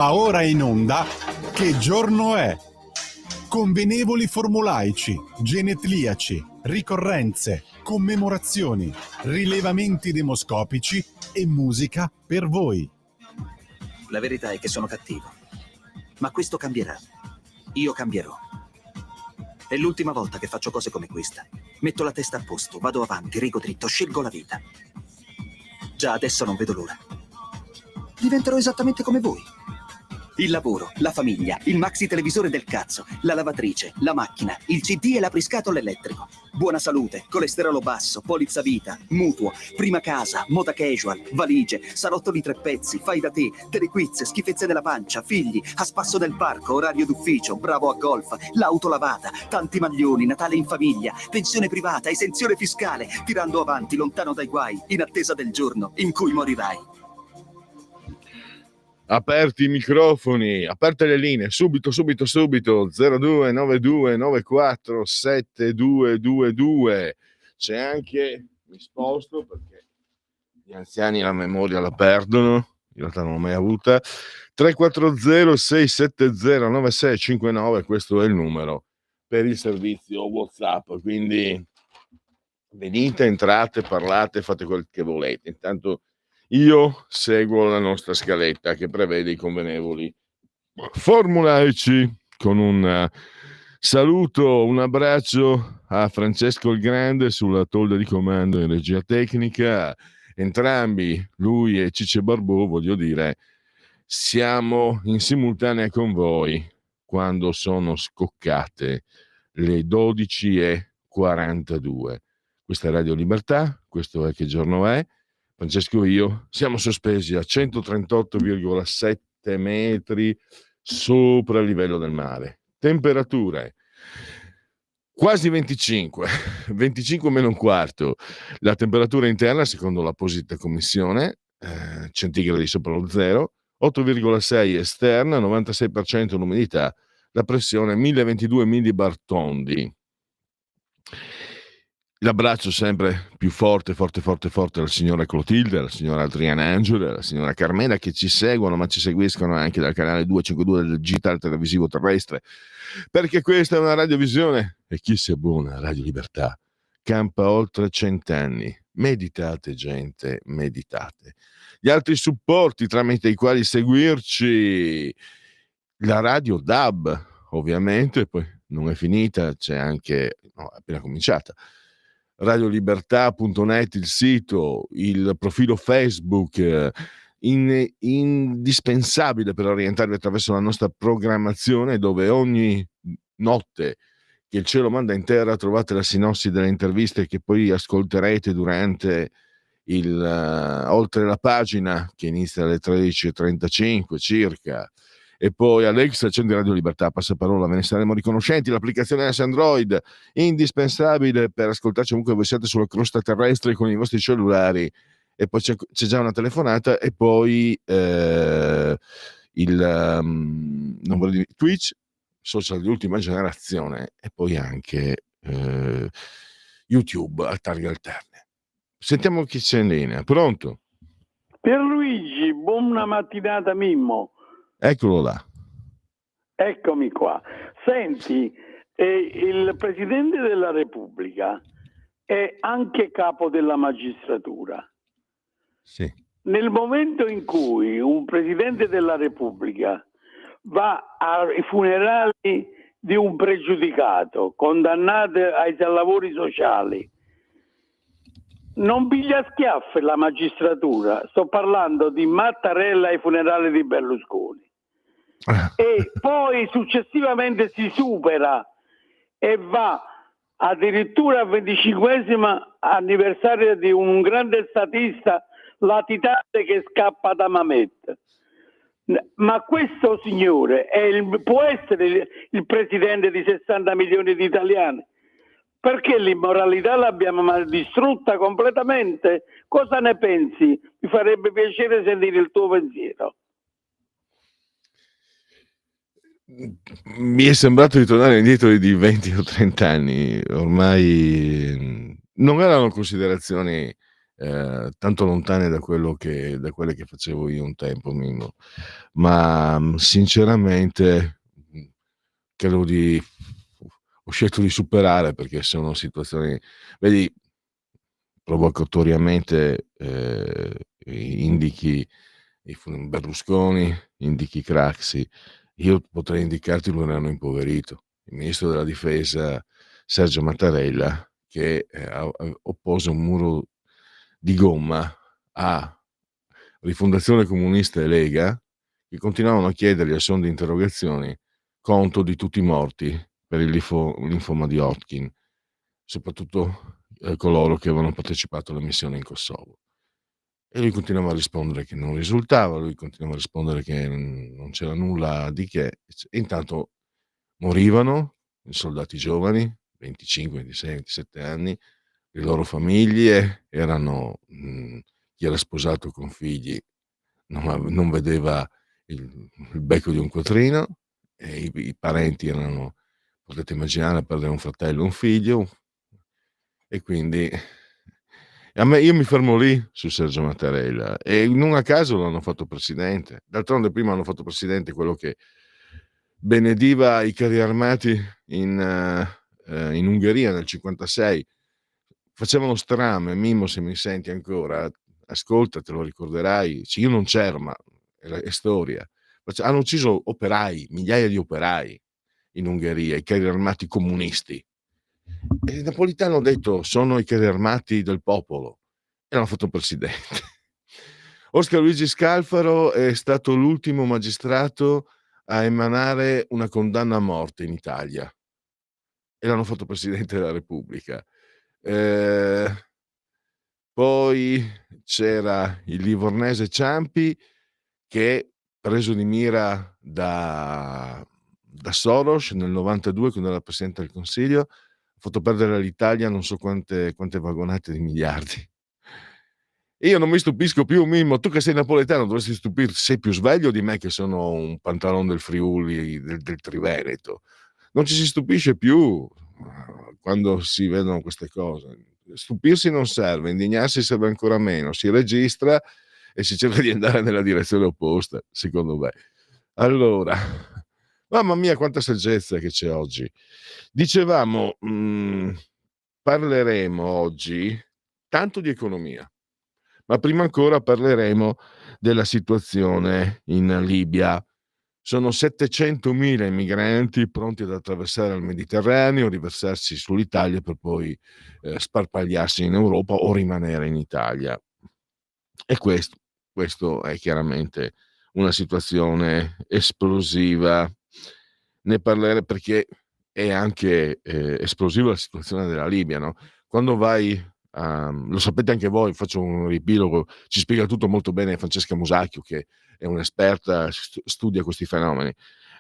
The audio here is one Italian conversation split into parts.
Va ora in onda Che giorno è? Convenevoli formulaici, genetliaci, ricorrenze, commemorazioni, rilevamenti demoscopici e musica per voi. La verità è che sono cattivo, ma questo cambierà. Io cambierò. È l'ultima volta che faccio cose come questa. Metto la testa a posto, vado avanti, rigo dritto, scelgo la vita. Già adesso non vedo l'ora. Diventerò esattamente come voi. Il lavoro, la famiglia, il maxi televisore del cazzo, la lavatrice, la macchina, il CD e l'apriscatole elettrico. Buona salute, colesterolo basso, polizza vita, mutuo, prima casa, moda casual, valigie, salottoli 3 pezzi, fai da te, telequiz, schifezze della pancia, figli, a spasso del parco, orario d'ufficio, bravo a golf, l'auto lavata, tanti maglioni, Natale in famiglia, pensione privata, esenzione fiscale, tirando avanti, lontano dai guai, in attesa del giorno in cui morirai. Aperti i microfoni, aperte le linee, subito 0292947222. C'è anche, mi sposto perché gli anziani la memoria la perdono, in realtà non l'ho mai avuta, 340-670-9659, questo è il numero per il servizio WhatsApp, quindi venite, entrate, parlate, fate quel che volete. Intanto io seguo la nostra scaletta che prevede i convenevoli formulaici, con un saluto, un abbraccio a Francesco il Grande sulla tolda di comando in regia tecnica. Entrambi, lui e Cicce Barbò, voglio dire, siamo in simultanea con voi quando sono scoccate le 12:42. Questa è Radio Libertà, questo è Che giorno è? Francesco e io siamo sospesi a 138,7 metri sopra il livello del mare. Temperature quasi 25 meno un quarto. La temperatura interna, secondo l'apposita commissione, centigradi sopra lo zero, 8,6 esterna, 96% l'umidità, la pressione 1022 millibar-tondi. L'abbraccio sempre più forte alla signora Clotilde, alla signora Adriana Angela, alla signora Carmela, che ci seguono, ma ci seguiscono anche dal canale 252 del digitale televisivo terrestre, perché questa è una radiovisione e chi si abbona a Radio Libertà campa oltre 100 anni. Meditate, gente, meditate. Gli altri supporti tramite i quali seguirci: la radio DAB, ovviamente, poi non è finita, c'è anche, no, è appena cominciata, radiolibertà.net, il sito, il profilo Facebook, indispensabile per orientarvi attraverso la nostra programmazione, dove ogni notte che il cielo manda in terra trovate la sinossi delle interviste che poi ascolterete durante oltre la pagina, che inizia alle 13:35 circa. E poi Alexa, accendi Radio Libertà, passaparola, ve ne saremo riconoscenti. L'applicazione S Android, indispensabile per ascoltarci ovunque voi siate sulla crosta terrestre con i vostri cellulari. E poi c'è già una telefonata, e poi non voglio dire, Twitch, social di ultima generazione, e poi anche YouTube a targhe alterne. Sentiamo chi c'è in linea. Pronto? Pierluigi, buona mattinata Mimmo. Eccolo là. Eccomi qua. Senti, il Presidente della Repubblica è anche capo della magistratura. Sì. Nel momento in cui un Presidente della Repubblica va ai funerali di un pregiudicato condannato ai lavori sociali, non piglia schiaffi la magistratura. Sto parlando di Mattarella ai funerali di Berlusconi. E poi successivamente si supera e va addirittura al 25° anniversario di un grande statista latitante che scappa da Mamet. Ma questo signore può essere il presidente di 60 milioni di italiani? Perché l'immoralità l'abbiamo distrutta completamente? Cosa ne pensi? Mi farebbe piacere sentire il tuo pensiero. Mi è sembrato di tornare indietro di 20 o 30 anni. Ormai non erano considerazioni tanto lontane da quelle che facevo io un tempo, Mimmo. Ma sinceramente credo ho scelto di superare, perché sono situazioni, vedi, provocatoriamente indichi Berlusconi, indichi Craxi. Io potrei indicarti dove l'hanno impoverito, il ministro della difesa Sergio Mattarella, che oppose un muro di gomma a Rifondazione Comunista e Lega, che continuavano a chiedergli a suon di interrogazioni conto di tutti i morti per il linfoma di Hodgkin, soprattutto coloro che avevano partecipato alla missione in Kosovo. E lui continuava a rispondere che non risultava, lui continuava a rispondere che non c'era nulla di che, e intanto morivano i soldati giovani, 25, 26, 27 anni, le loro famiglie erano, chi era sposato con figli non vedeva il becco di un quattrino, e i parenti erano, potete immaginare, perdere un fratello e un figlio. E quindi io mi fermo lì su Sergio Mattarella, e non a caso l'hanno fatto presidente. D'altronde prima hanno fatto presidente quello che benediva i carri armati in Ungheria nel 56. Facevano strame, Mimmo, se mi senti ancora, ascolta, te lo ricorderai. Io non c'ero, ma è storia. Hanno ucciso operai, migliaia di operai in Ungheria, i carri armati comunisti. E Napolitano ha detto: sono i carri armati del popolo, e l'hanno fatto presidente. Oscar Luigi Scalfaro è stato l'ultimo magistrato a emanare una condanna a morte in Italia, e l'hanno fatto presidente della Repubblica. Poi c'era il livornese Ciampi, che, preso di mira da Soros nel 92, quando era presidente del Consiglio, ha fatto perdere all'Italia non so quante vagonate di miliardi. Io non mi stupisco più, Mimmo, tu che sei napoletano dovresti stupirti, sei più sveglio di me che sono un pantalone del Friuli, del Triveneto. Non ci si stupisce più quando si vedono queste cose. Stupirsi non serve, indignarsi serve ancora meno, si registra e si cerca di andare nella direzione opposta, secondo me. Allora, mamma mia, quanta saggezza che c'è oggi. Dicevamo, parleremo oggi tanto di economia, ma prima ancora parleremo della situazione in Libia. Sono 700.000 migranti pronti ad attraversare il Mediterraneo, riversarsi sull'Italia per poi sparpagliarsi in Europa o rimanere in Italia. E questo è chiaramente una situazione esplosiva. Ne parleremo perché è anche esplosiva la situazione della Libia, no? Quando vai lo sapete anche voi, faccio un riepilogo, ci spiega tutto molto bene Francesca Musacchio, che è un'esperta, studia questi fenomeni.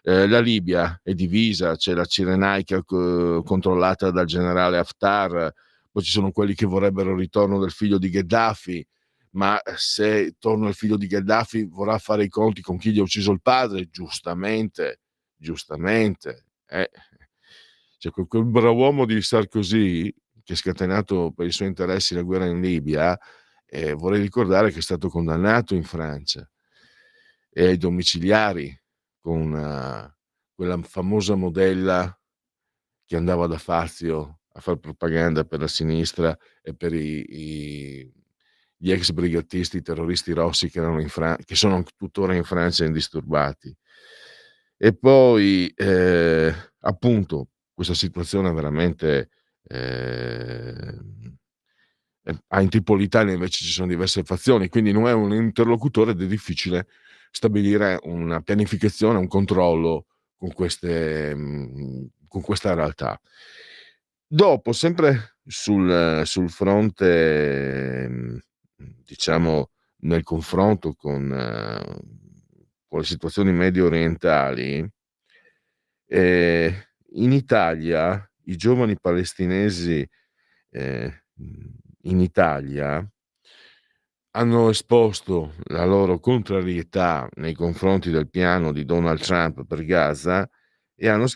La Libia è divisa, c'è la Cirenaica controllata dal generale Haftar, poi ci sono quelli che vorrebbero il ritorno del figlio di Gheddafi, ma se torna il figlio di Gheddafi vorrà fare i conti con chi gli ha ucciso il padre, giustamente. Cioè, quel brav'uomo di Sarkozy, che ha scatenato per i suoi interessi la guerra in Libia, vorrei ricordare che è stato condannato in Francia e ai domiciliari con quella famosa modella che andava da Fazio a fare propaganda per la sinistra e per gli ex brigatisti terroristi rossi che sono tuttora in Francia indisturbati. E poi appunto questa situazione veramente in Tripolitania invece ci sono diverse fazioni, quindi non è un interlocutore ed è difficile stabilire una pianificazione, un controllo con questa realtà. Dopo, sempre sul fronte, diciamo, nel confronto con le situazioni medio orientali, in Italia i giovani palestinesi in Italia hanno esposto la loro contrarietà nei confronti del piano di Donald Trump per Gaza e hanno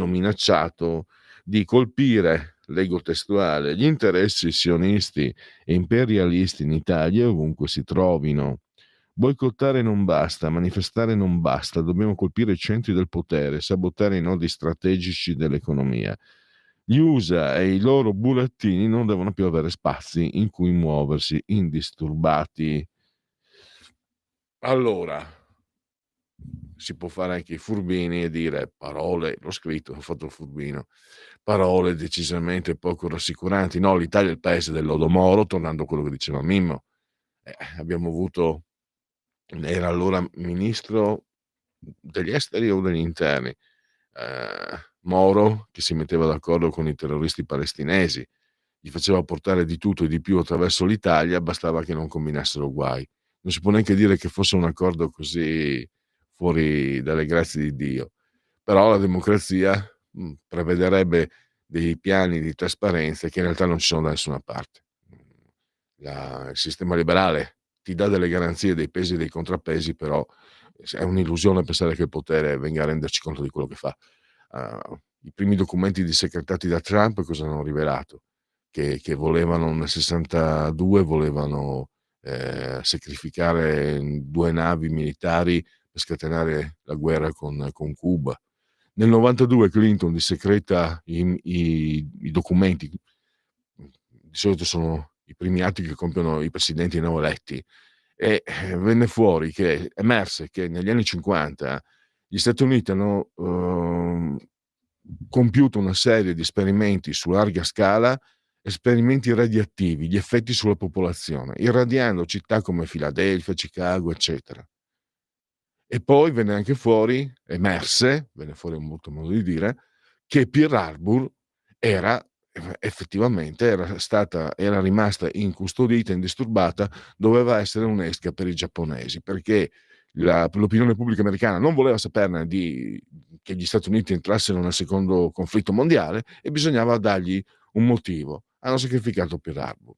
minacciato di colpire leggo testuale: gli interessi sionisti e imperialisti in Italia, ovunque si trovino. Boicottare non basta, manifestare non basta, dobbiamo colpire i centri del potere, sabotare i nodi strategici dell'economia. Gli USA e i loro burattini non devono più avere spazi in cui muoversi indisturbati. Allora, si può fare anche i furbini e dire parole, l'ho scritto, ho fatto il furbino, parole decisamente poco rassicuranti. No, l'Italia è il paese del lodo Moro, tornando a quello che diceva Mimmo. Abbiamo avuto, era allora ministro degli esteri o degli interni, Moro, che si metteva d'accordo con i terroristi palestinesi, gli faceva portare di tutto e di più attraverso l'Italia, bastava che non combinassero guai. Non si può neanche dire che fosse un accordo così fuori dalle grazie di Dio, però la democrazia prevederebbe dei piani di trasparenza che in realtà non ci sono da nessuna parte. Il sistema liberale ti dà delle garanzie, dei pesi e dei contrappesi, però è un'illusione pensare che il potere venga a renderci conto di quello che fa. I primi documenti dissecretati da Trump cosa hanno rivelato? Che volevano nel 62 volevano sacrificare 2 navi militari per scatenare la guerra con Cuba. Nel 92 Clinton dissecreta i documenti, di solito sono i primi atti che compiono i presidenti neoeletti, e venne fuori che emerse che negli anni 50 gli Stati Uniti hanno compiuto una serie di esperimenti su larga scala, esperimenti radioattivi, gli effetti sulla popolazione, irradiando città come Filadelfia, Chicago, eccetera. E poi venne anche fuori, venne fuori un molto modo di dire, che Pearl Harbor era effettivamente era rimasta incustodita, indisturbata, doveva essere un'esca per i giapponesi, perché l'opinione pubblica americana non voleva saperne che gli Stati Uniti entrassero nel secondo conflitto mondiale e bisognava dargli un motivo. Hanno sacrificato Pearl Harbor.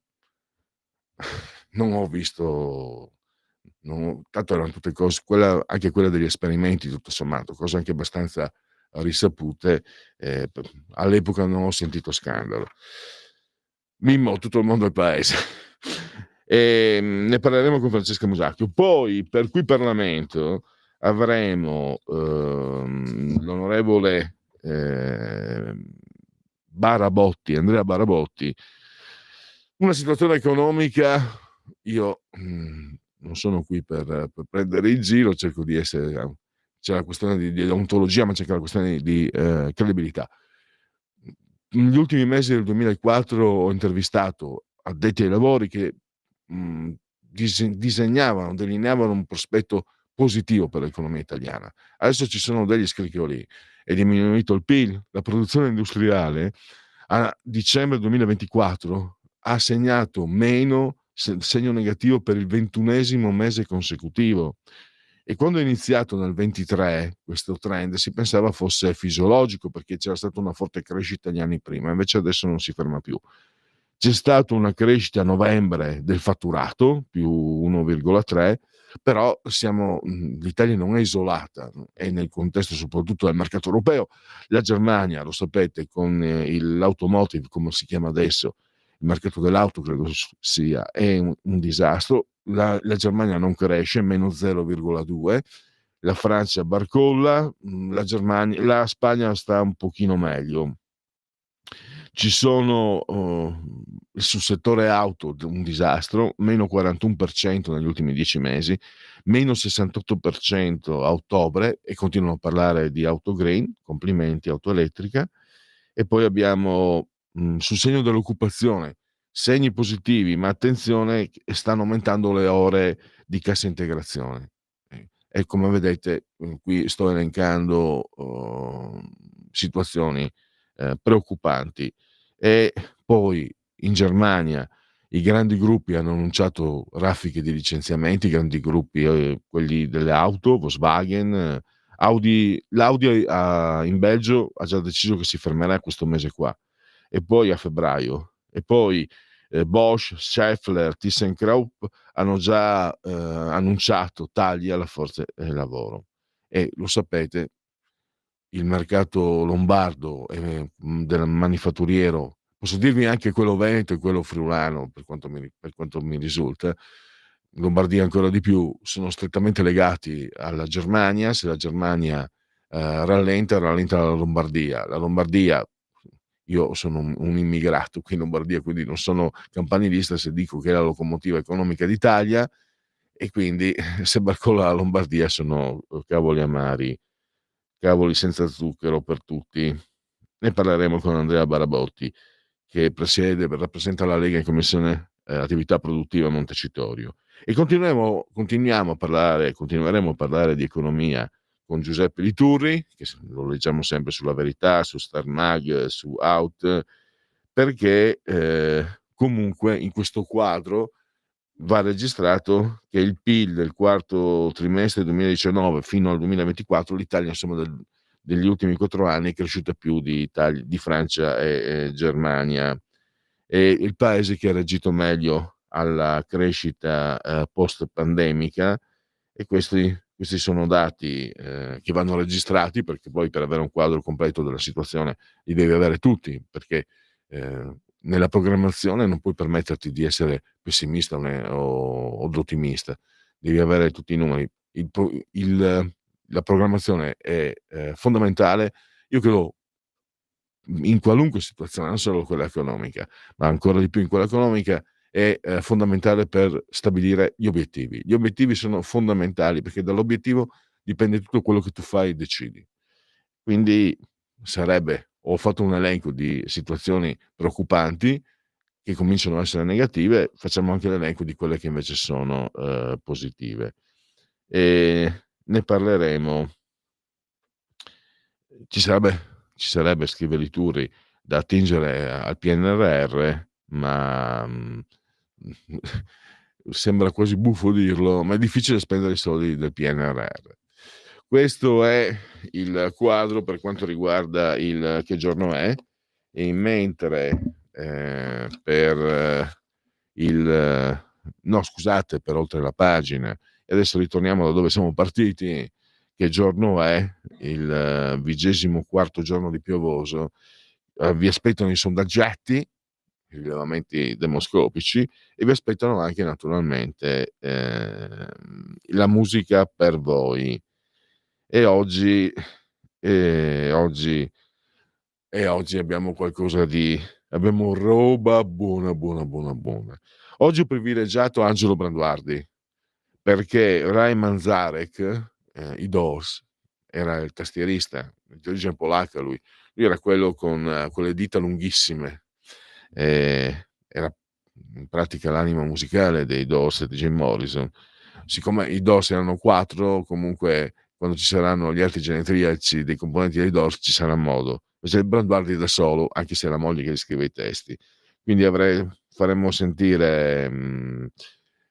Non ho visto, tanto erano tutte cose, anche quella degli esperimenti, tutto sommato, cose anche abbastanza risapute. All'epoca non ho sentito scandalo. Mimmo, tutto il mondo è paese. E ne parleremo con Francesca Musacchio. Poi, per cui Parlamento, avremo l'onorevole Andrea Barabotti. Una situazione economica, io non sono qui per prendere in giro, cerco di essere, c'è la questione di deontologia, ma c'è anche la questione di credibilità. Negli ultimi mesi del 2004 ho intervistato addetti ai lavori che delineavano un prospetto positivo per l'economia italiana. Adesso ci sono degli scricchioli: è diminuito il PIL, la produzione industriale a dicembre 2024 ha segnato segno negativo per il 21esimo mese consecutivo. E quando è iniziato nel 23 questo trend si pensava fosse fisiologico, perché c'era stata una forte crescita gli anni prima, invece adesso non si ferma più. C'è stata una crescita a novembre del fatturato, più 1,3, però l'Italia non è isolata, è nel contesto soprattutto del mercato europeo. La Germania, lo sapete, con l'automotive, come si chiama adesso, il mercato dell'auto credo sia, è un disastro. La Germania non cresce, meno 0,2, la Francia barcolla, la Spagna sta un pochino meglio. Ci sono sul settore auto un disastro, meno 41% negli ultimi 10 mesi, meno 68% a ottobre, e continuano a parlare di auto green, complimenti, auto elettrica. E poi abbiamo sul segno dell'occupazione segni positivi, ma attenzione, stanno aumentando le ore di cassa integrazione. E come vedete, qui sto elencando situazioni preoccupanti. E poi in Germania i grandi gruppi hanno annunciato raffiche di licenziamenti, grandi gruppi, quelli delle auto, Volkswagen, l'Audi in Belgio ha già deciso che si fermerà questo mese qua, e poi a febbraio, e poi Bosch, Schaeffler, ThyssenKrupp hanno già annunciato tagli alla forza lavoro. E lo sapete, il mercato lombardo del manifatturiero posso dirvi anche quello veneto e quello friulano, per quanto mi risulta. In Lombardia ancora di più, sono strettamente legati alla Germania. Se la Germania rallenta la Lombardia. La Lombardia, io sono un immigrato qui in Lombardia, quindi non sono campanilista se dico che è la locomotiva economica d'Italia, e quindi se barcolla la Lombardia sono cavoli amari, cavoli senza zucchero per tutti. Ne parleremo con Andrea Barabotti, che rappresenta la Lega in Commissione Attività Produttiva a Montecitorio. E continueremo a parlare di economia con Giuseppe Liturri, che lo leggiamo sempre sulla Verità, su Star Mag, su Out, perché comunque in questo quadro va registrato che il PIL del quarto trimestre 2019 fino al 2024, l'Italia, insomma, degli ultimi 4 anni è cresciuta più di Francia e Germania. E il paese che ha reagito meglio alla crescita post-pandemica, e questi sono dati che vanno registrati, perché poi per avere un quadro completo della situazione li devi avere tutti, perché nella programmazione non puoi permetterti di essere pessimista o ottimista, devi avere tutti i numeri. La programmazione è fondamentale, io credo, in qualunque situazione, non solo quella economica, ma ancora di più in quella economica, è fondamentale per stabilire gli obiettivi. Gli obiettivi sono fondamentali perché dall'obiettivo dipende tutto quello che tu fai e decidi. Quindi ho fatto un elenco di situazioni preoccupanti che cominciano a essere negative, facciamo anche l'elenco di quelle che invece sono positive. E ne parleremo. Ci sarebbe, scrive Liturri, da attingere al PNRR, ma sembra quasi buffo dirlo, ma è difficile spendere i soldi del PNRR. Questo è il quadro per quanto riguarda il che giorno è, e mentre per oltre la pagina, e adesso ritorniamo da dove siamo partiti. Che giorno è? Il 24° giorno di piovoso. Vi aspettano i sondaggetti, i rilevamenti demoscopici, e vi aspettano anche naturalmente la musica per voi. E oggi abbiamo abbiamo roba buona. Oggi ho privilegiato Angelo Branduardi, perché Ray Manzarek, i Doors, era il tastierista di origine polacca. Lui era quello con quelle dita lunghissime, era in pratica l'anima musicale dei Doors e di Jim Morrison. Siccome i Doors erano 4, comunque quando ci saranno gli altri genetriaci dei componenti dei Doors ci sarà modo. Invece Branduardi da solo, anche se è la moglie che gli scrive i testi. Quindi faremmo sentire,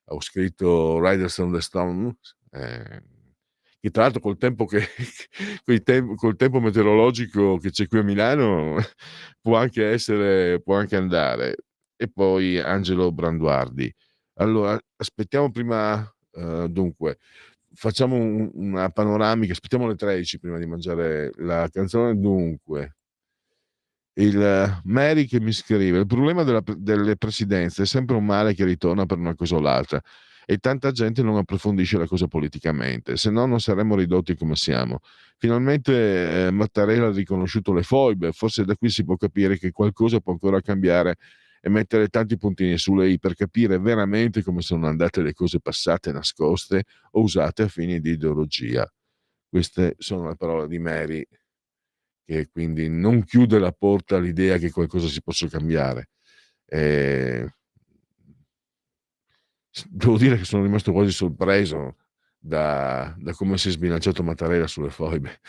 ho scritto Riders on the Storm, che tra l'altro col tempo col tempo meteorologico che c'è qui a Milano può anche andare. E poi Angelo Branduardi. Allora, aspettiamo prima, dunque, facciamo una panoramica, aspettiamo le 13 prima di mangiare la canzone. Dunque, il Mary che mi scrive: il problema delle presidenze è sempre un male che ritorna per una cosa o l'altra, e tanta gente non approfondisce la cosa politicamente, se no non saremmo ridotti come siamo. Finalmente Mattarella ha riconosciuto le foibe, forse da qui si può capire che qualcosa può ancora cambiare, e mettere tanti puntini sulle i per capire veramente come sono andate le cose passate, nascoste o usate a fini di ideologia. Queste sono le parole di Mary, che quindi non chiude la porta all'idea che qualcosa si possa cambiare. Devo dire che sono rimasto quasi sorpreso da come si è sbilanciato Mattarella sulle foibe.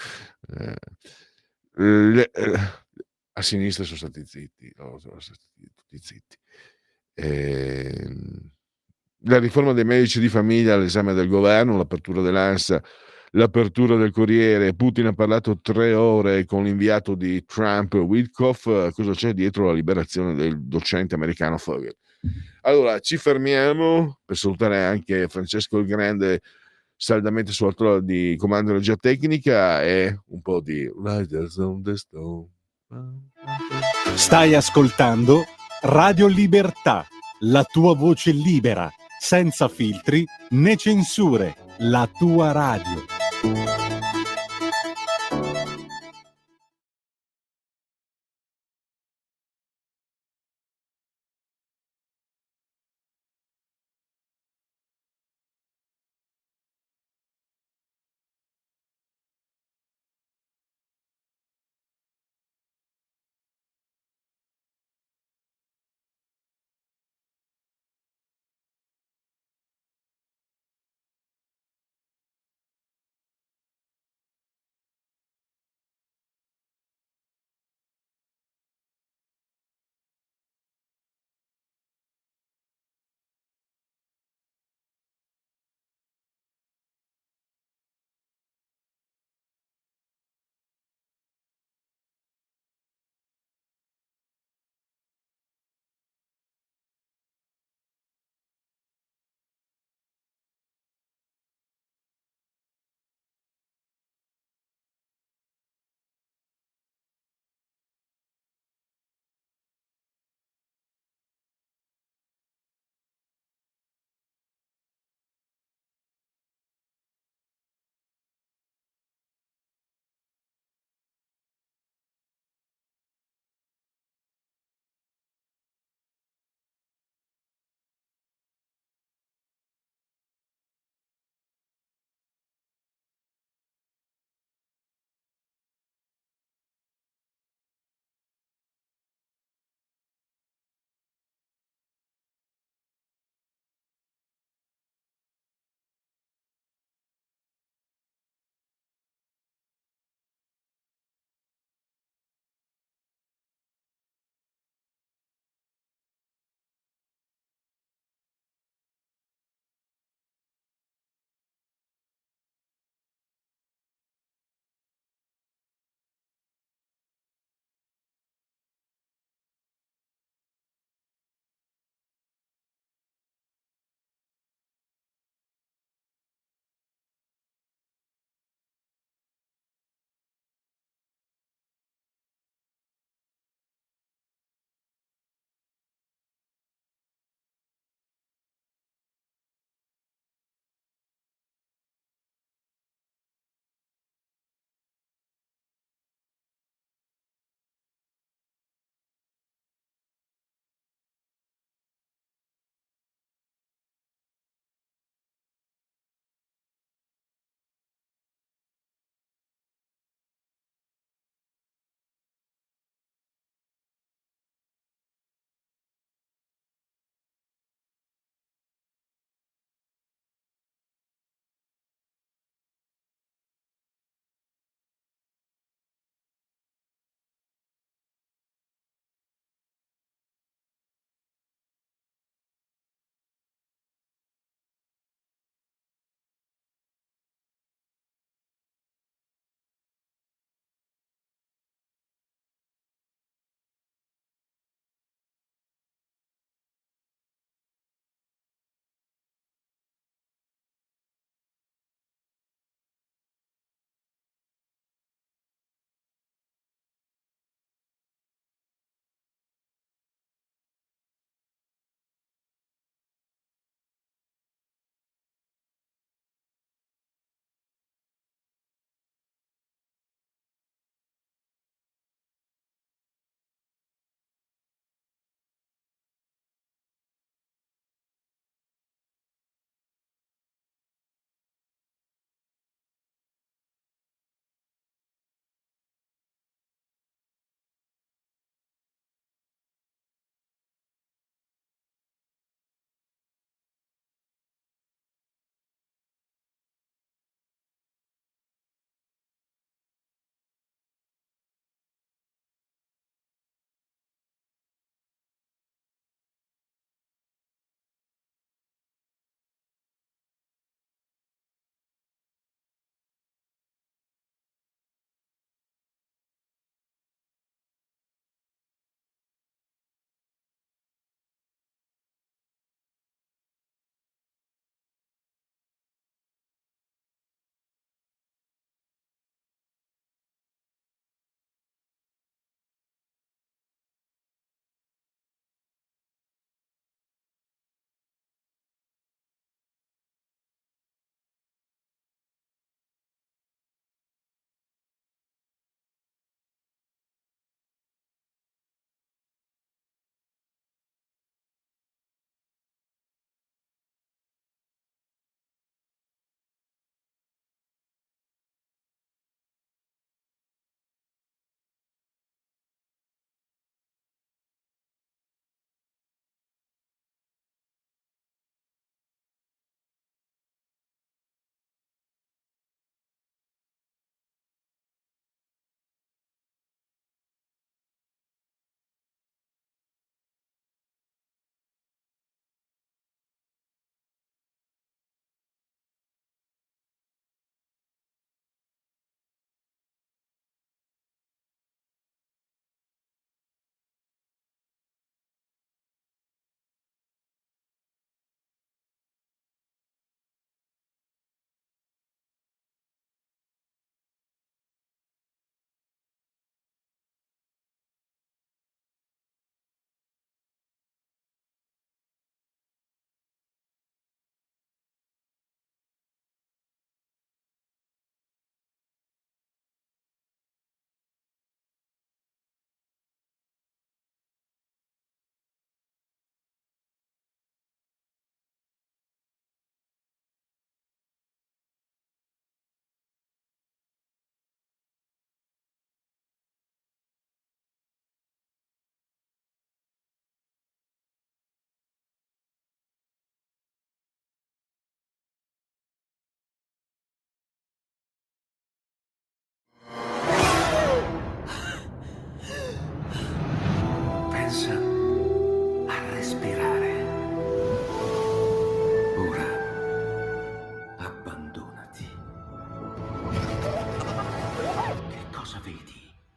A sinistra sono stati zitti, sono stati tutti zitti. La riforma dei medici di famiglia all'esame del governo, l'apertura dell'ANSA, l'apertura del Corriere. Putin ha parlato 3 ore con l'inviato di Trump, Witkoff. Cosa c'è dietro la liberazione del docente americano Fogel? Allora, ci fermiamo per salutare anche Francesco il Grande, saldamente sulla tolla di comando di regia tecnica, e un po' di Riders on the Stone. Stai ascoltando Radio Libertà, la tua voce libera, senza filtri né censure, la tua radio.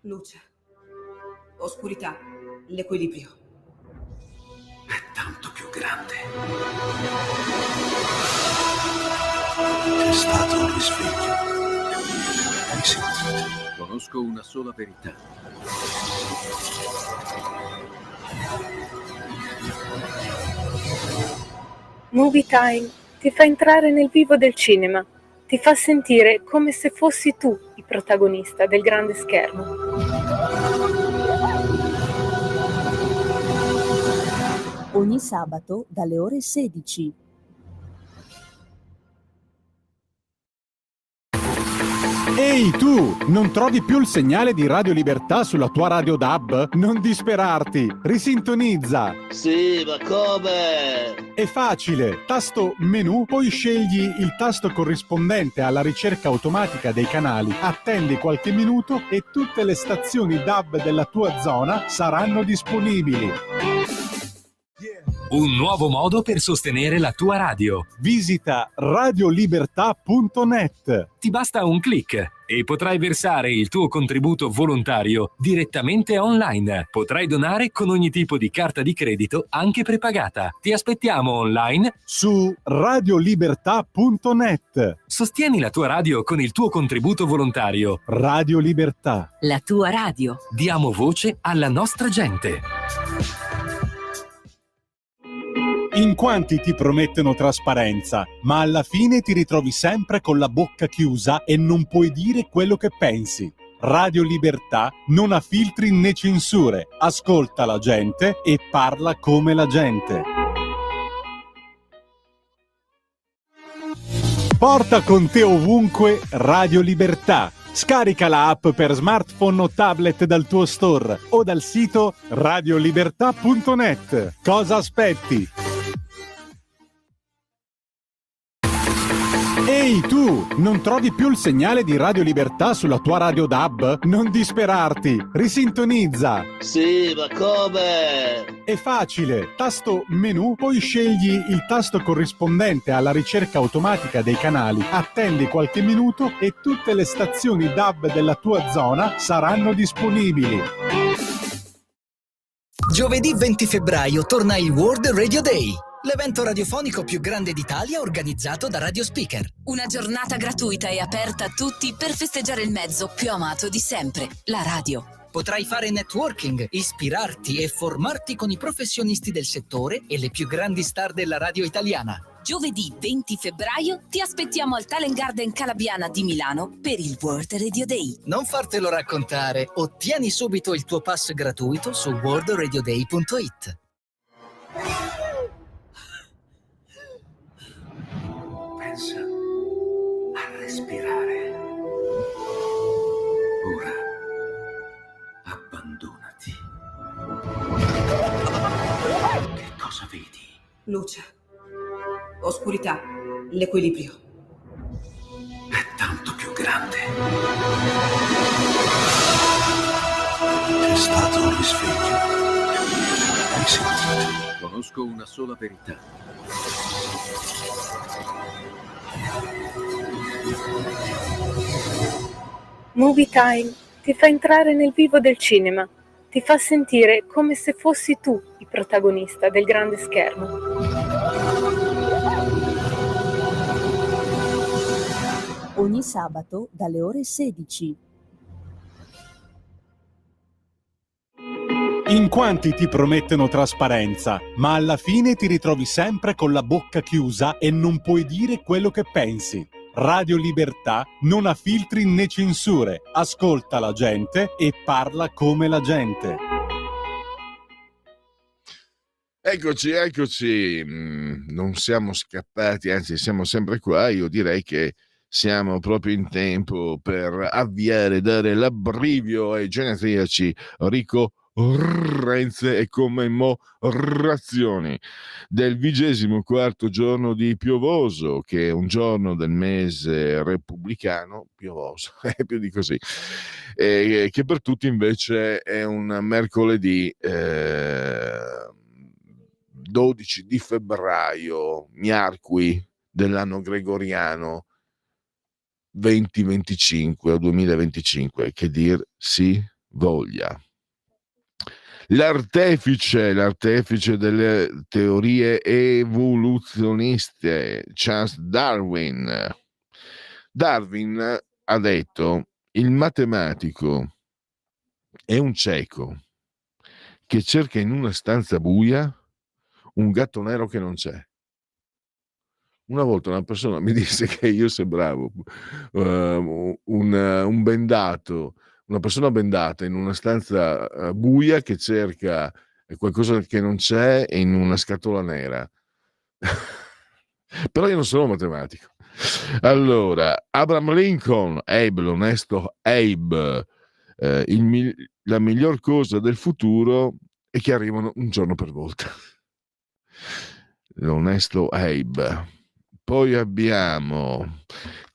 Luce, oscurità, l'equilibrio. È tanto più grande. È stato un risveglio. Hai sentito? Conosco una sola verità. Movie Time ti fa entrare nel vivo del cinema, ti fa sentire come se fossi tu il protagonista del grande schermo. Ogni sabato dalle ore 16. Ehi tu, non trovi più il segnale di Radio Libertà sulla tua radio DAB? Non disperarti, risintonizza. Sì, ma come? È facile, tasto menu, poi scegli il tasto corrispondente alla ricerca automatica dei canali, attendi qualche minuto e tutte le stazioni DAB della tua zona saranno disponibili. Un nuovo modo per sostenere la tua radio. Visita radiolibertà.net. Ti basta un click e potrai versare il tuo contributo volontario direttamente online. Potrai donare con ogni tipo di carta di credito, anche prepagata. Ti aspettiamo online su radiolibertà.net. Sostieni la tua radio con il tuo contributo volontario. Radio Libertà. La tua radio. Diamo voce alla nostra gente. In quanti ti promettono trasparenza, ma alla fine ti ritrovi sempre con la bocca chiusa e non puoi dire quello che pensi. Radio Libertà non ha filtri né censure, ascolta la gente e parla come la gente. Porta con te ovunque Radio Libertà. Scarica la app per smartphone o tablet dal tuo store o dal sito radiolibertà.net. Cosa aspetti? Ehi tu, non trovi più il segnale di Radio Libertà sulla tua radio DAB? Non disperarti, risintonizza. Sì, ma come? È facile, tasto menu, poi scegli il tasto corrispondente alla ricerca automatica dei canali, attendi qualche minuto e tutte le stazioni DAB della tua zona saranno disponibili. Giovedì 20 febbraio torna il World Radio Day, l'evento radiofonico più grande d'Italia organizzato da Radio Speaker. Una giornata gratuita e aperta a tutti per festeggiare il mezzo più amato di sempre, la radio. Potrai fare networking, ispirarti e formarti con i professionisti del settore e le più grandi star della radio italiana. Giovedì 20 febbraio ti aspettiamo al Talent Garden Calabiana di Milano per il World Radio Day. Non fartelo raccontare, ottieni subito il tuo pass gratuito su worldradioday.it. Pensa a respirare. Ora abbandonati. Che cosa vedi? Luce, oscurità, l'equilibrio. È tanto più grande. È stato un risveglio. Hai sentito? Conosco una sola verità. Movie Time ti fa entrare nel vivo del cinema, ti fa sentire come se fossi tu il protagonista del grande schermo. Ogni sabato dalle ore 16. In quanti ti promettono trasparenza, ma alla fine ti ritrovi sempre con la bocca chiusa e non puoi dire quello che pensi. Radio Libertà non ha filtri né censure, ascolta la gente e parla come la gente. Eccoci, non siamo scappati, anzi siamo sempre qua. Io direi che siamo proprio in tempo per avviare, dare l'abbrivio ai genetriaci ricorrenze e commemorazioni del 24° giorno di piovoso, che è un giorno del mese repubblicano, piovoso, più di così, che per tutti invece è un mercoledì 12 di febbraio, miarqui dell'anno gregoriano 2025 o 2025, che dir, sì, voglia. L'artefice delle teorie evoluzioniste, Charles Darwin. Darwin ha detto: il matematico è un cieco che cerca in una stanza buia un gatto nero che non c'è. Una volta una persona mi disse che io sembravo un bendato, una persona bendata in una stanza buia che cerca qualcosa che non c'è in una scatola nera. Però io non sono matematico. Allora, Abraham Lincoln, Abe, l'onesto Abe, la miglior cosa del futuro è che arrivano un giorno per volta. L'onesto Abe. Poi abbiamo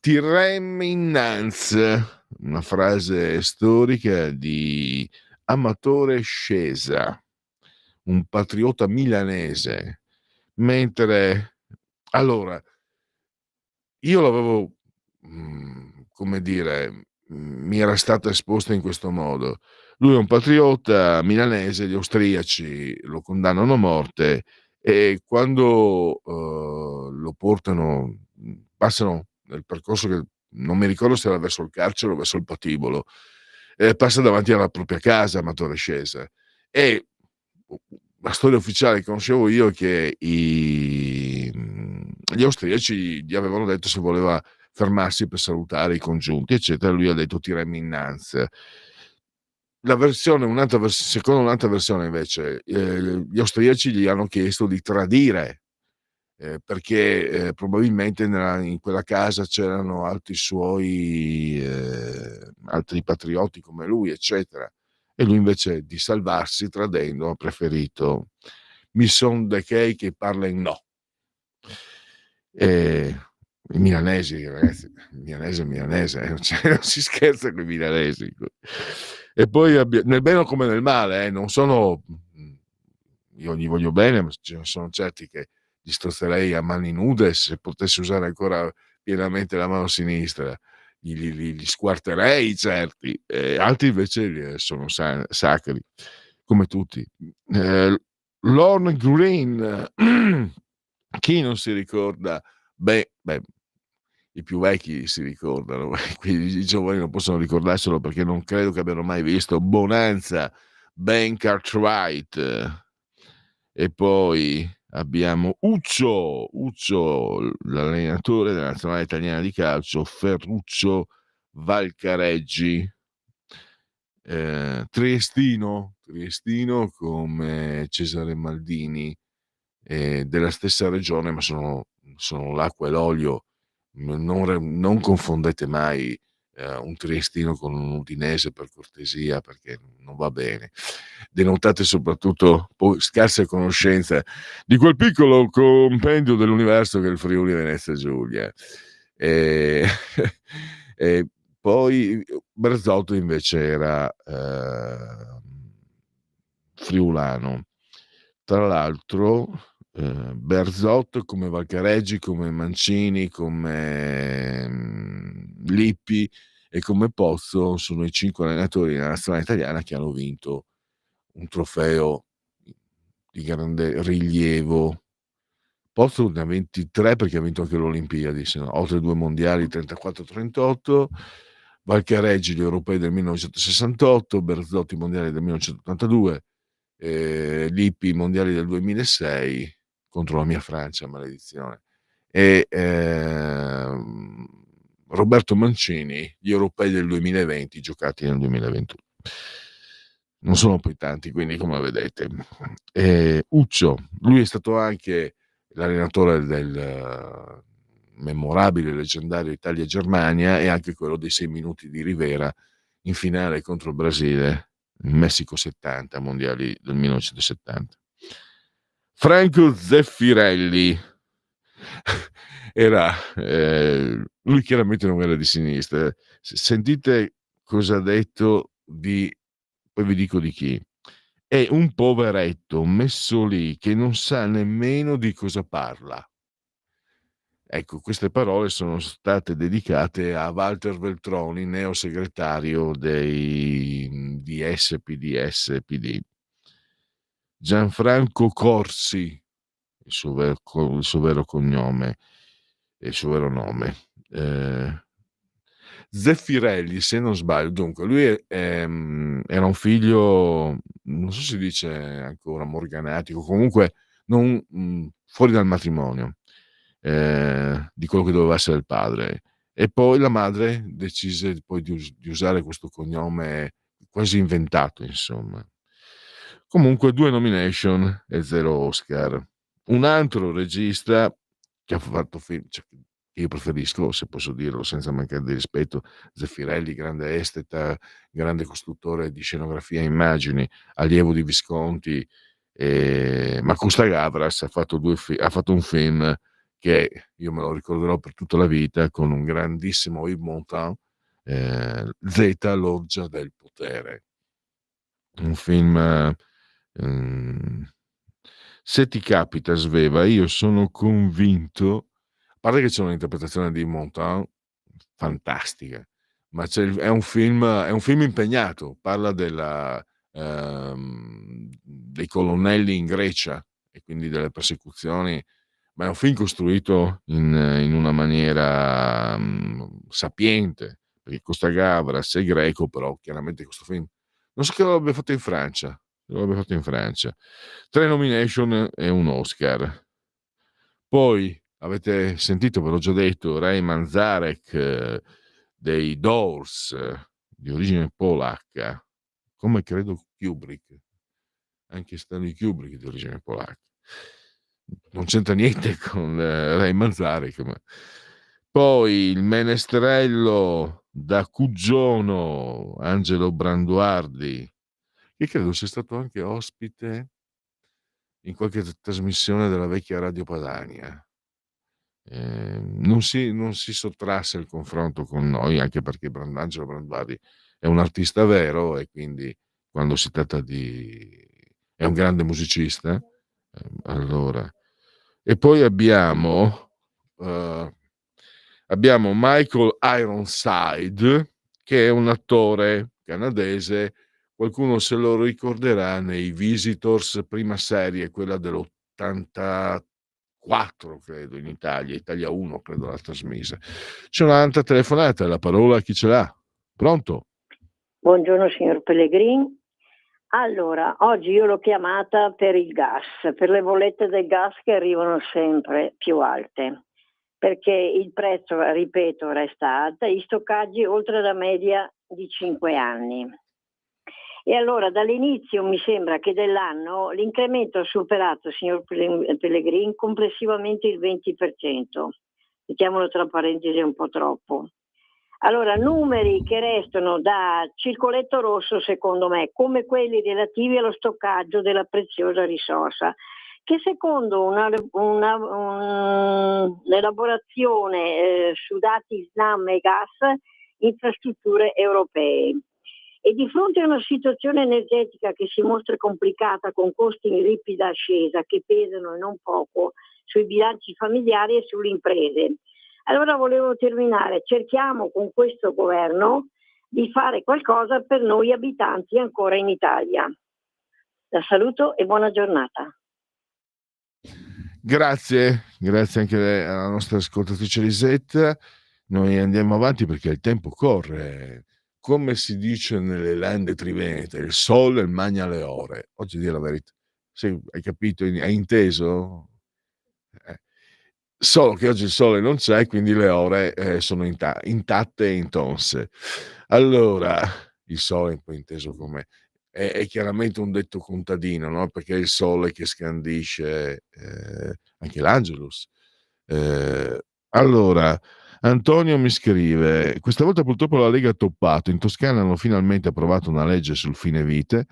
Tirem innanzi, una frase storica di Amatore Scesa, un patriota milanese. Mentre, allora, io l'avevo, come dire, mi era stata esposta in questo modo. Lui è un patriota milanese, gli austriaci lo condannano a morte e quando lo portano, passano nel percorso che non mi ricordo se era verso il carcere o verso il patibolo, passa davanti alla propria casa Amatore Scesa, e la storia ufficiale che conoscevo io è che gli austriaci gli avevano detto se voleva fermarsi per salutare i congiunti, eccetera. Lui ha detto tirami innanzi. La versione, secondo un'altra versione invece, gli austriaci gli hanno chiesto di tradire, perché probabilmente in quella casa c'erano altri suoi altri patrioti come lui, eccetera, e lui invece di salvarsi tradendo ha preferito mi son de chei che parla in no. I milanesi, ragazzi, milanese, non si scherza con i milanesi. E poi nel bene come nel male, non sono, io gli voglio bene, ma ce ne sono certi che gli strozzerei a mani nude se potessi usare ancora pienamente la mano sinistra, gli squarterei certi, altri invece sono sacri, come tutti. Lorne Green, chi non si ricorda? Beh, i più vecchi si ricordano, quindi i giovani non possono ricordarselo perché non credo che abbiano mai visto Bonanza, Ben Cartwright. E poi abbiamo Uccio, l'allenatore della nazionale italiana di calcio, Ferruccio Valcareggi. Triestino come Cesare Maldini, della stessa regione, ma sono l'acqua e l'olio. Non confondete mai un triestino con un udinese, per cortesia, perché non va bene. Denotate soprattutto scarsa conoscenza di quel piccolo compendio dell'universo che è il Friuli Venezia Giulia. E poi Berzotto invece era friulano. Tra l'altro Berzotto, come Valcareggi, come Mancini, come Lippi e come Pozzo sono i 5 allenatori della nazionale italiana che hanno vinto un trofeo di grande rilievo. Pozzo ne ha 23 perché ha vinto anche le Olimpiadi, oltre 2 mondiali 34-38, Valcareggi gli europei del 1968, Berzotto i mondiali del 1982, Lippi i mondiali del 2006 contro la mia Francia, maledizione, e Roberto Mancini gli europei del 2020 giocati nel 2021. Non sono poi tanti, quindi come vedete. Uccio, lui è stato anche l'allenatore del memorabile, leggendario Italia-Germania e anche quello dei 6 minuti di Rivera in finale contro il Brasile, in Messico 70, mondiali del 1970. Franco Zeffirelli era lui chiaramente non era di sinistra. Sentite cosa ha detto poi vi dico di chi. È un poveretto messo lì che non sa nemmeno di cosa parla. Ecco, queste parole sono state dedicate a Walter Veltroni, neosegretario dei DS, PDS, PD. Gianfranco Corsi, il suo vero cognome e il suo vero nome. Zeffirelli, se non sbaglio, dunque lui era un figlio, non so se si dice ancora morganatico, comunque non fuori dal matrimonio, di quello che doveva essere il padre, e poi la madre decise poi di usare questo cognome quasi inventato, insomma. Comunque 2 nomination e 0 Oscar. Un altro regista che ha fatto film, cioè, io preferisco, se posso dirlo senza mancare di rispetto, Zeffirelli, grande esteta, grande costruttore di scenografia e immagini, allievo di Visconti, ma Costa Gavras ha fatto un film che io me lo ricorderò per tutta la vita, con un grandissimo Yves Montand, Z, l'orgia del potere. Un film, se ti capita, Sveva, io sono convinto, a parte che c'è un'interpretazione di Montand fantastica, ma è un film impegnato, parla dei colonnelli in Grecia e quindi delle persecuzioni, ma è un film costruito in una maniera sapiente, perché Costa Gavras è greco, però chiaramente questo film non so che lo abbia fatto in Francia. 3 nomination e un Oscar. Poi avete sentito, ve l'ho già detto, Ray Manzarek dei Doors, di origine polacca, come credo Kubrick, anche Stanley Kubrick di origine polacca. Non c'entra niente con Ray Manzarek, ma... Poi il menestrello da Cuggiono, Angelo Branduardi, che credo sia stato anche ospite in qualche trasmissione della vecchia Radio Padania. Non si sottrasse al confronto con noi, anche perché Angelo Branduardi è un artista vero e quindi quando si tratta è un grande musicista. Allora, e poi abbiamo Michael Ironside, che è un attore canadese. Qualcuno se lo ricorderà nei Visitors, prima serie, quella dell'84, credo, in Italia 1, credo l'ha trasmessa. C'è un'altra telefonata, la parola a chi ce l'ha. Pronto? Buongiorno signor Pellegrin. Allora, oggi io l'ho chiamata per il gas, per le bollette del gas che arrivano sempre più alte, perché il prezzo, ripeto, resta alto, gli stoccaggi oltre la media di 5 anni. E allora dall'inizio mi sembra che dell'anno l'incremento ha superato, signor Pellegrin, complessivamente il 20%. Mettiamolo tra parentesi, un po' troppo. Allora, numeri che restano da circoletto rosso, secondo me, come quelli relativi allo stoccaggio della preziosa risorsa, che secondo un'elaborazione su dati SNAM e gas, infrastrutture europee. E di fronte a una situazione energetica che si mostra complicata, con costi in ripida ascesa che pesano e non poco sui bilanci familiari e sulle imprese. Allora volevo terminare, cerchiamo con questo governo di fare qualcosa per noi abitanti ancora in Italia. La saluto e buona giornata. Grazie anche alla nostra ascoltatrice Lisetta. Noi andiamo avanti perché il tempo corre. Come si dice nelle lande trivenete, il sole magna le ore. Oggi dire la verità. Sì, hai capito? Hai inteso? Solo che oggi il sole non c'è, quindi le ore sono intatte e intonse. Allora, il sole poi inteso come è chiaramente un detto contadino, no? Perché è il sole che scandisce anche l'Angelus. Allora, Antonio mi scrive: questa volta purtroppo la Lega ha toppato. In Toscana hanno finalmente approvato una legge sul fine vita,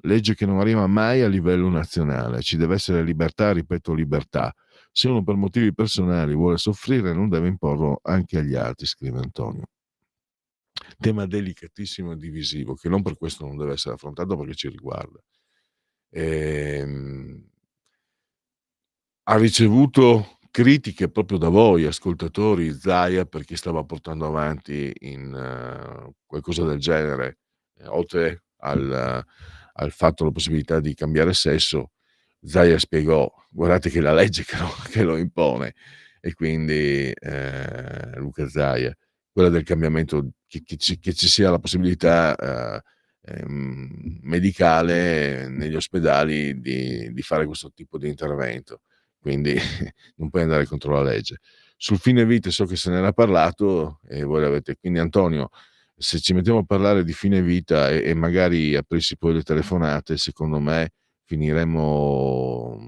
legge che non arriva mai a livello nazionale. Ci deve essere libertà, ripeto, libertà. Se uno per motivi personali vuole soffrire, non deve imporlo anche agli altri, scrive Antonio. Tema delicatissimo e divisivo, che non per questo non deve essere affrontato, perché ci riguarda. Ha ricevuto critiche proprio da voi, ascoltatori, Zaia, perché stava portando avanti in qualcosa del genere oltre al fatto, la possibilità di cambiare sesso, Zaia spiegò: guardate che è la legge che lo impone. E quindi Luca Zaia, quella del cambiamento, che ci sia la possibilità medicale negli ospedali di fare questo tipo di intervento, quindi non puoi andare contro la legge. Sul fine vita so che se ne era parlato e voi l'avete, quindi Antonio, se ci mettiamo a parlare di fine vita e magari aprirsi poi le telefonate, secondo me finiremo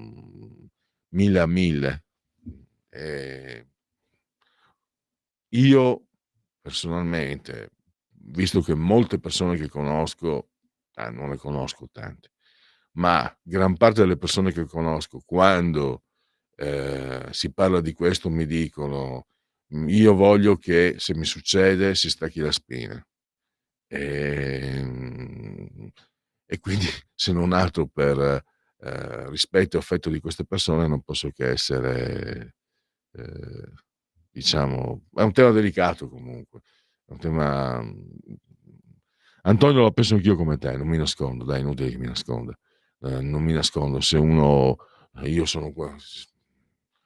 1000 a 1000. Io personalmente, visto che molte persone che conosco, non ne conosco tante, ma gran parte delle persone che conosco, quando si parla di questo, mi dicono: io voglio che se mi succede si stacchi la spina. Ehm, e quindi se non altro per rispetto e affetto di queste persone, non posso che essere, diciamo, è un tema delicato comunque, è un tema. Antonio, la penso anch'io come te, non mi nascondo, dai, inutile che mi nasconda. Non mi nascondo, se uno, io sono qua,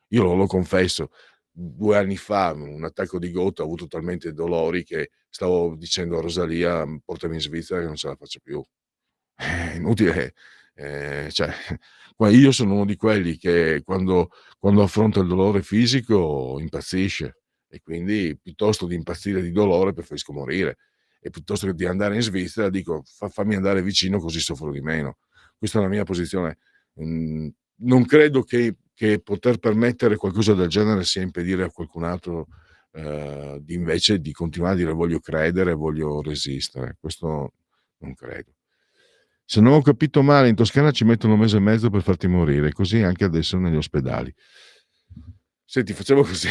io lo confesso, 2 anni fa un attacco di gotto, ho avuto talmente dolori che stavo dicendo a Rosalia: "Portami in Svizzera che non ce la faccio più". È inutile, cioè, io sono uno di quelli che quando affronta il dolore fisico impazzisce, e quindi piuttosto di impazzire di dolore preferisco morire, e piuttosto che di andare in Svizzera dico: fammi andare vicino così soffro di meno". Questa è la mia posizione. Non credo che poter permettere qualcosa del genere sia impedire a qualcun altro di invece di continuare a dire: "Voglio credere, voglio resistere". Questo non credo. Se non ho capito male, in Toscana ci mettono 1 mese e mezzo per farti morire, così anche adesso negli ospedali. Senti, facciamo così.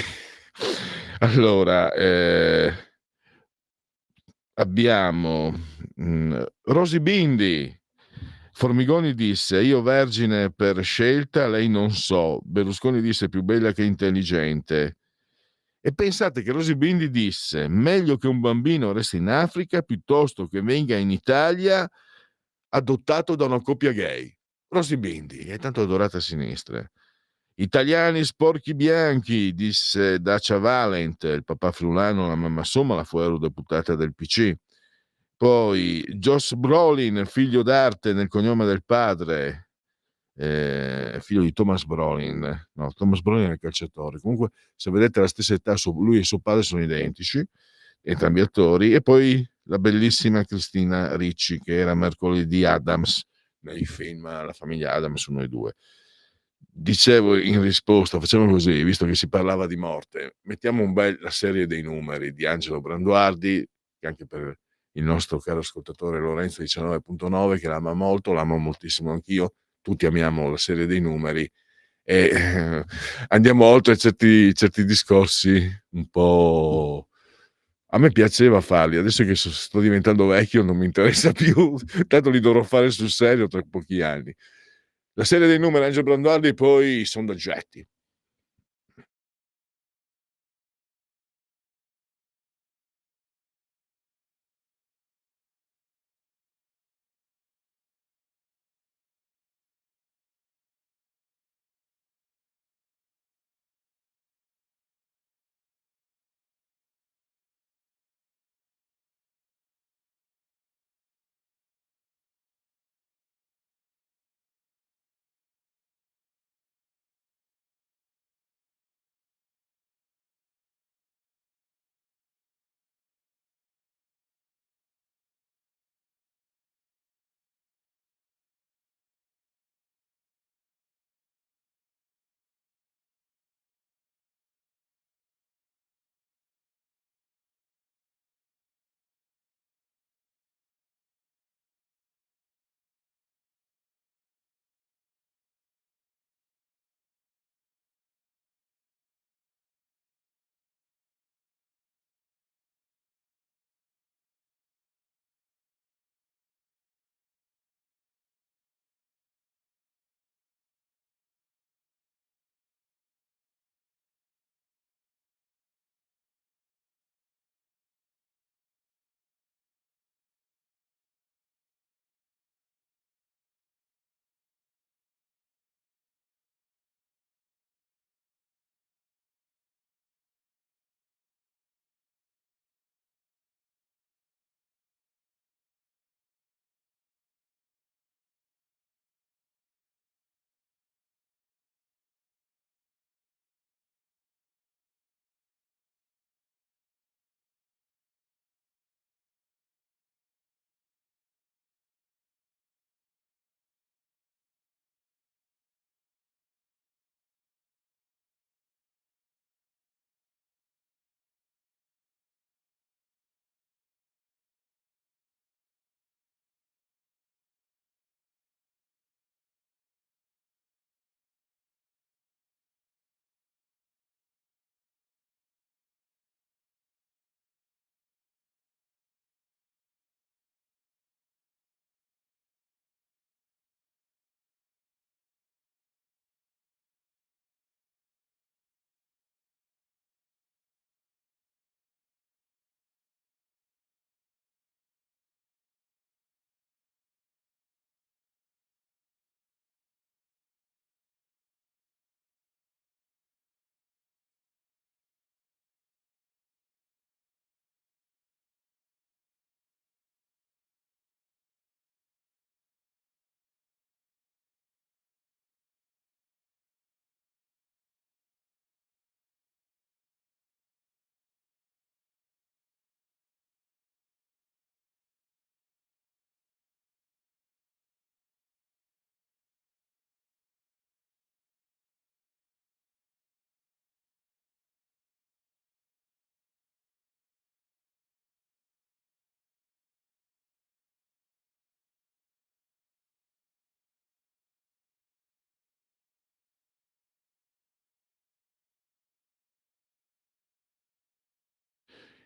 Allora, abbiamo Rosy Bindi. Formigoni disse: "Io vergine per scelta, lei non so". Berlusconi disse: "Più bella che intelligente". E pensate che Rosy Bindi disse: "Meglio che un bambino resti in Africa piuttosto che venga in Italia adottato da una coppia gay". Rosy Bindi è tanto adorata a sinistra. "Italiani sporchi bianchi", disse Dacia Valent, il papà friulano, la mamma somma, la fu eurodeputata del PC. Poi Josh Brolin, figlio d'arte nel cognome del padre, figlio di Thomas Brolin. No, Thomas Brolin è il calciatore. Comunque, se vedete la stessa età, lui e suo padre sono identici, entrambi attori. E poi la bellissima Cristina Ricci, che era Mercoledì Addams nei film La famiglia Addams 1 e 2. Dicevo in risposta, facciamo così, visto che si parlava di morte, mettiamo la serie dei numeri di Angelo Branduardi, che anche per il nostro caro ascoltatore Lorenzo 19.9, che l'ama molto, l'amo moltissimo anch'io, tutti amiamo la serie dei numeri, e andiamo oltre certi discorsi un po'. A me piaceva farli, adesso che sto diventando vecchio non mi interessa più, tanto li dovrò fare sul serio tra pochi anni. La serie dei numeri, Angelo Branduardi, poi i sondaggetti.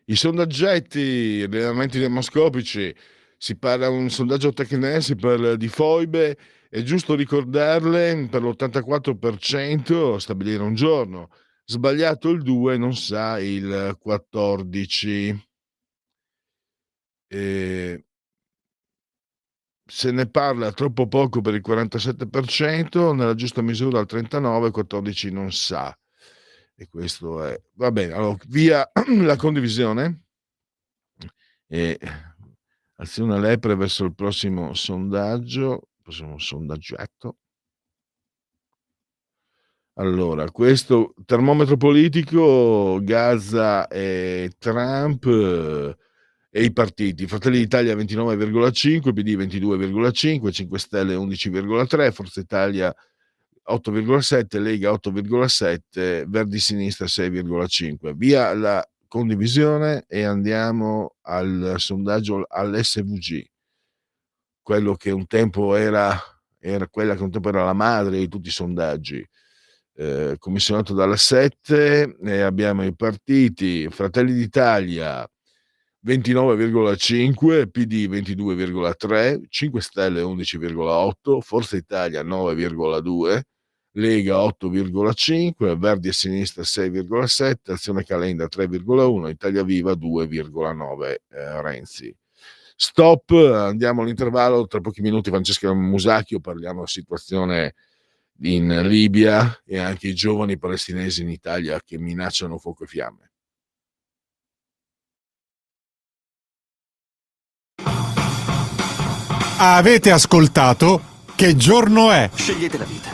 I sondaggetti, rilevanti demoscopici, si parla un sondaggio Tecne, si parla di foibe, è giusto ricordarle, per l'84% stabilire un giorno, sbagliato il 2, non sa il 14%. Se ne parla troppo poco per il 47%, nella giusta misura al 39%, 14% non sa. E questo è... Va bene, allora via la condivisione e azione lepre verso il prossimo sondaggetto. Allora, questo termometro politico, Gaza e Trump e i partiti. Fratelli d'Italia 29,5, PD 22,5, 5 Stelle 11,3, Forza Italia 8,7, Lega 8,7, Verdi Sinistra 6,5. Via la condivisione e andiamo al sondaggio all'SVG, quello che un tempo era quella che un tempo era la madre di tutti i sondaggi, commissionato dalla 7, e abbiamo i partiti: Fratelli d'Italia 29,5, PD 22,3, 5 Stelle 11,8, Forza Italia 9,2, Lega 8,5, Verdi e Sinistra 6,7, Azione Calenda 3,1, Italia Viva 2,9, Renzi. Stop, andiamo all'intervallo, tra pochi minuti Francesca Musacchio, parliamo della situazione in Libia e anche i giovani palestinesi in Italia che minacciano fuoco e fiamme. Avete ascoltato Che giorno è? Scegliete la vita,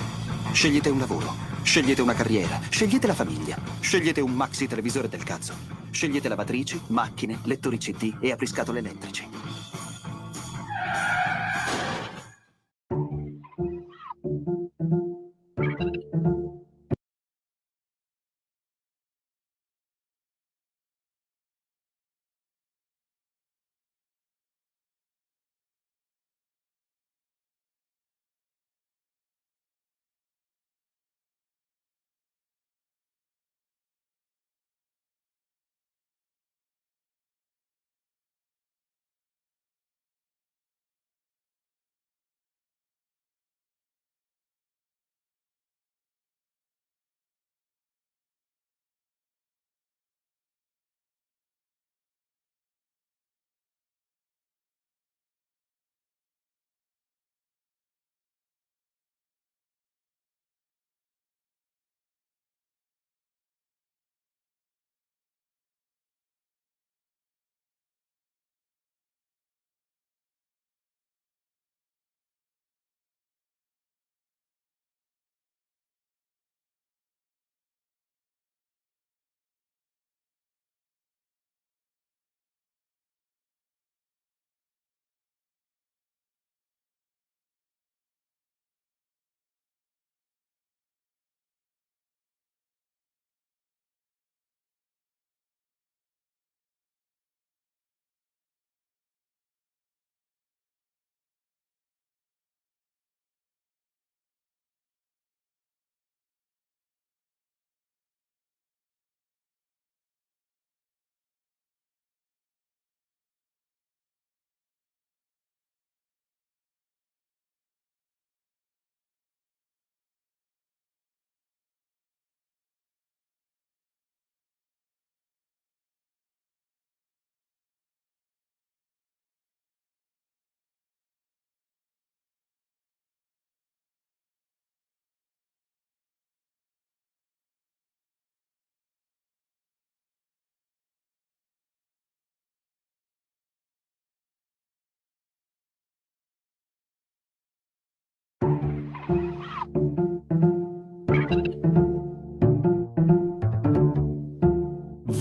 scegliete un lavoro, scegliete una carriera, scegliete la famiglia, scegliete un maxi televisore del cazzo, scegliete lavatrici, macchine, lettori CD e apriscatole elettrici.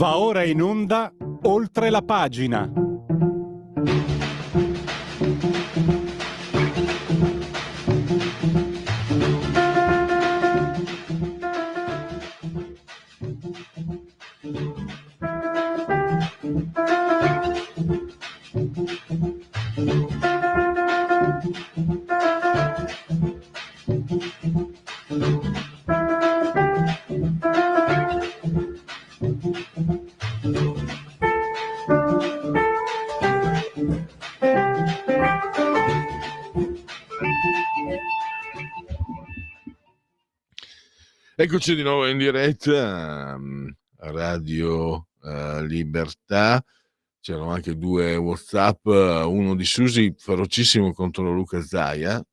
Va ora in onda Oltre la pagina. Eccoci di nuovo in diretta a Radio Libertà. C'erano anche 2 WhatsApp, uno di Susi ferocissimo contro Luca Zaia,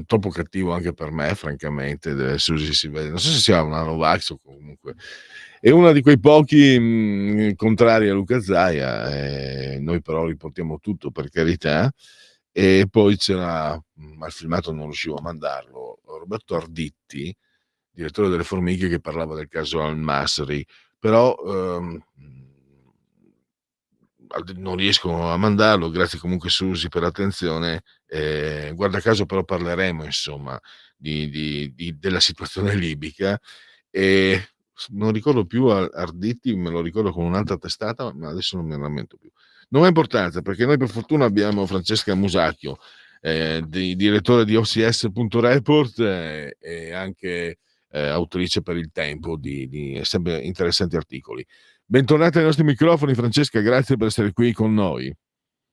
troppo cattivo anche per me, francamente. Susi si vede, non so se sia una Novax o comunque è una di quei pochi contrari a Luca Zaia, noi però riportiamo tutto, per carità. E poi c'era, ma il filmato non riuscivo a mandarlo, Roberto Arditti, direttore delle Formiche, che parlava del caso Al-Masri, però non riesco a mandarlo. Grazie comunque Susi per l'attenzione. Guarda caso però parleremo insomma della situazione libica, e non ricordo più Arditti, me lo ricordo con un'altra testata, ma adesso non me ne lamento più. Non ha importanza, perché noi per fortuna abbiamo Francesca Musacchio, direttore di OCS.report, e anche autrice per Il Tempo di sempre interessanti articoli. Bentornati ai nostri microfoni, Francesca, grazie per essere qui con noi.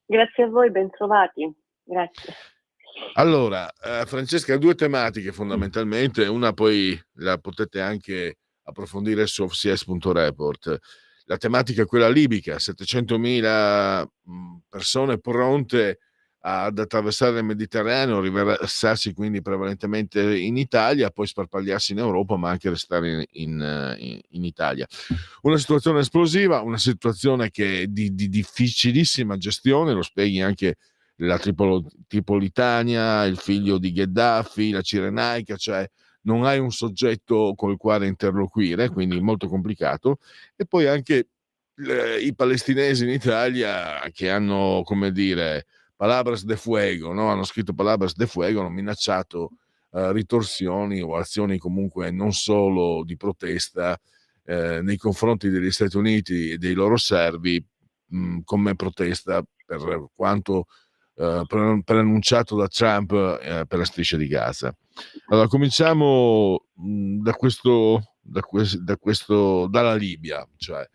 Grazie a voi, bentrovati. Grazie. Allora, Francesca, 2 tematiche fondamentalmente, una poi la potete anche approfondire su OCS.report. La tematica è quella libica, 700.000 persone pronte ad attraversare il Mediterraneo, riversarsi quindi prevalentemente in Italia, poi sparpagliarsi in Europa, ma anche restare in Italia. Una situazione esplosiva, una situazione che è di difficilissima gestione, lo spieghi anche la Tripolitania, il figlio di Gheddafi, la Cirenaica, cioè non hai un soggetto col quale interloquire, quindi molto complicato. E poi anche i palestinesi in Italia, che hanno, come dire, palabras de fuego, no? Hanno scritto palabras de fuego, hanno minacciato ritorsioni o azioni comunque non solo di protesta nei confronti degli Stati Uniti e dei loro servi, come protesta per quanto preannunciato da Trump per la striscia di Gaza. Allora cominciamo dalla Libia, cioè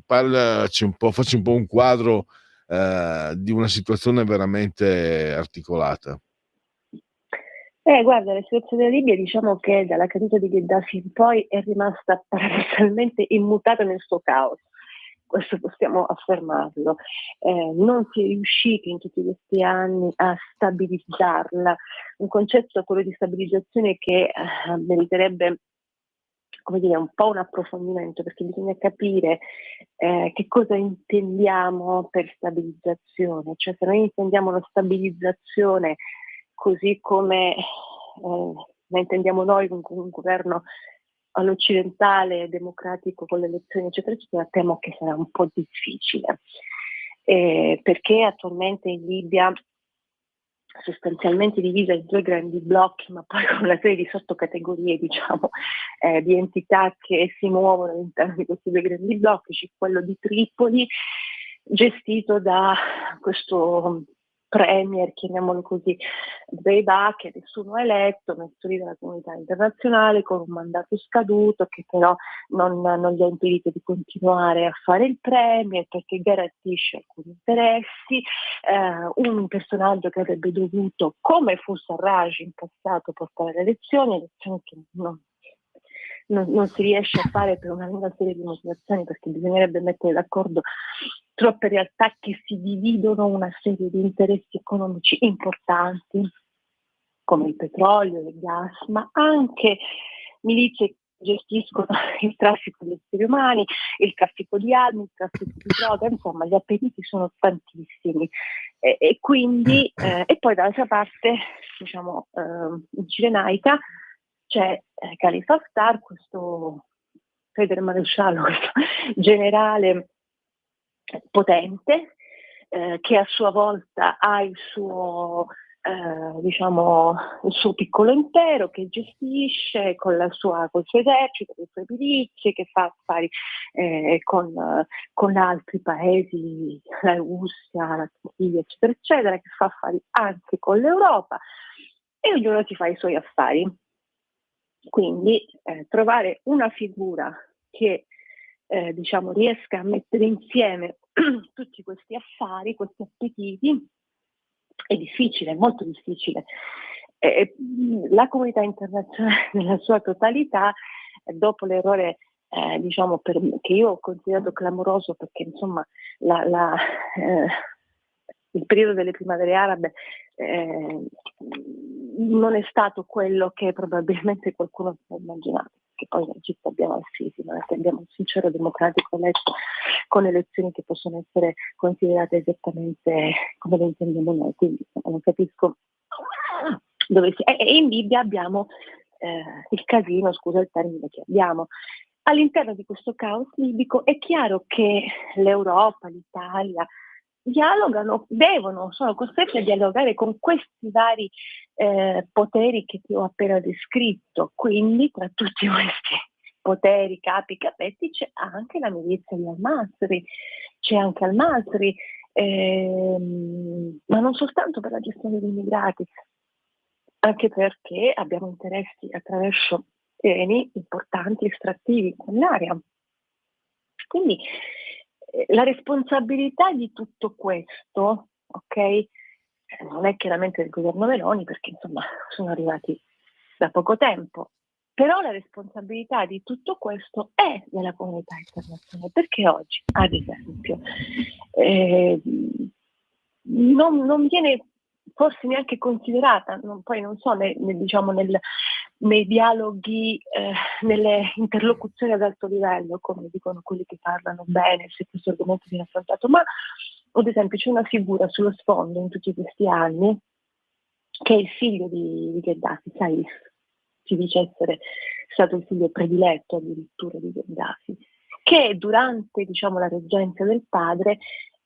parlaci un po', facci un po' un quadro di una situazione veramente articolata. Guarda, la situazione della Libia, diciamo che dalla caduta di Gheddafi in poi è rimasta paradossalmente immutata nel suo caos. Questo possiamo affermarlo. Non si è riusciti in tutti questi anni a stabilizzarla. Un concetto, quello di stabilizzazione, che meriterebbe, come dire, un po' un approfondimento, perché bisogna capire che cosa intendiamo per stabilizzazione. Cioè, se noi intendiamo la stabilizzazione così come la intendiamo noi, con un governo all'occidentale, democratico, con le elezioni eccetera eccetera, temo che sarà un po' difficile, perché attualmente in Libia, sostanzialmente divisa in 2 grandi blocchi, ma poi con una serie di sottocategorie, diciamo, di entità che si muovono all'interno di questi 2 grandi blocchi. C'è quello di Tripoli, gestito da questo premier, chiamiamolo così, Beibah, che nessuno ha eletto, messo lì dalla comunità internazionale con un mandato scaduto, che però non gli ha impedito di continuare a fare il premier, perché garantisce alcuni interessi. Un personaggio che avrebbe dovuto, come fu Sarraj in passato, portare le elezioni che non si riesce a fare per una lunga serie di motivazioni, perché bisognerebbe mettere d'accordo troppe realtà che si dividono una serie di interessi economici importanti, come il petrolio, il gas, ma anche milizie che gestiscono il traffico di esseri umani, il traffico di armi, il traffico di droga, insomma gli appetiti sono tantissimi. E quindi, e poi dall'altra parte, diciamo, in Cirenaica, c'è Khalifa Haftar, questo maresciallo, questo generale potente, che a sua volta ha il suo piccolo impero, che gestisce con il suo esercito, con le sue milizie, che fa affari con altri paesi, la Russia, la Turchia, eccetera, eccetera, che fa affari anche con l'Europa, e ognuno si fa i suoi affari. Quindi trovare una figura che riesca a mettere insieme tutti questi affari, questi appetiti, è difficile, è molto difficile. La comunità internazionale nella sua totalità, dopo l'errore diciamo che io ho considerato clamoroso, perché insomma il periodo delle primavere arabe non è stato quello che probabilmente qualcuno si è immaginato, che poi in Egitto abbiamo al-Sisi, non è che abbiamo un sincero democratico eletto con elezioni che possono essere considerate esattamente come le intendiamo noi, quindi non capisco dove si... E in Libia abbiamo il casino, scusa il termine che abbiamo. All'interno di questo caos libico è chiaro che l'Europa, l'Italia dialogano, sono costretti a dialogare con questi vari poteri che ti ho appena descritto. Quindi tra tutti questi poteri, capi, capetti, c'è anche la milizia di al-Masri, ma non soltanto per la gestione dei immigrati, anche perché abbiamo interessi attraverso treni importanti estrattivi in quell'area. Quindi la responsabilità di tutto questo, ok, non è chiaramente del governo Meloni, perché insomma sono arrivati da poco tempo, però la responsabilità di tutto questo è della comunità internazionale, perché oggi, ad esempio, non viene forse neanche considerata, poi non so, nei dialoghi, nelle interlocuzioni ad alto livello, come dicono quelli che parlano bene, se questo argomento viene affrontato, ma ad esempio c'è una figura sullo sfondo in tutti questi anni, che è il figlio di Gheddafi, Saif, si dice essere stato il figlio prediletto addirittura di Gheddafi, che durante, diciamo, la reggenza del padre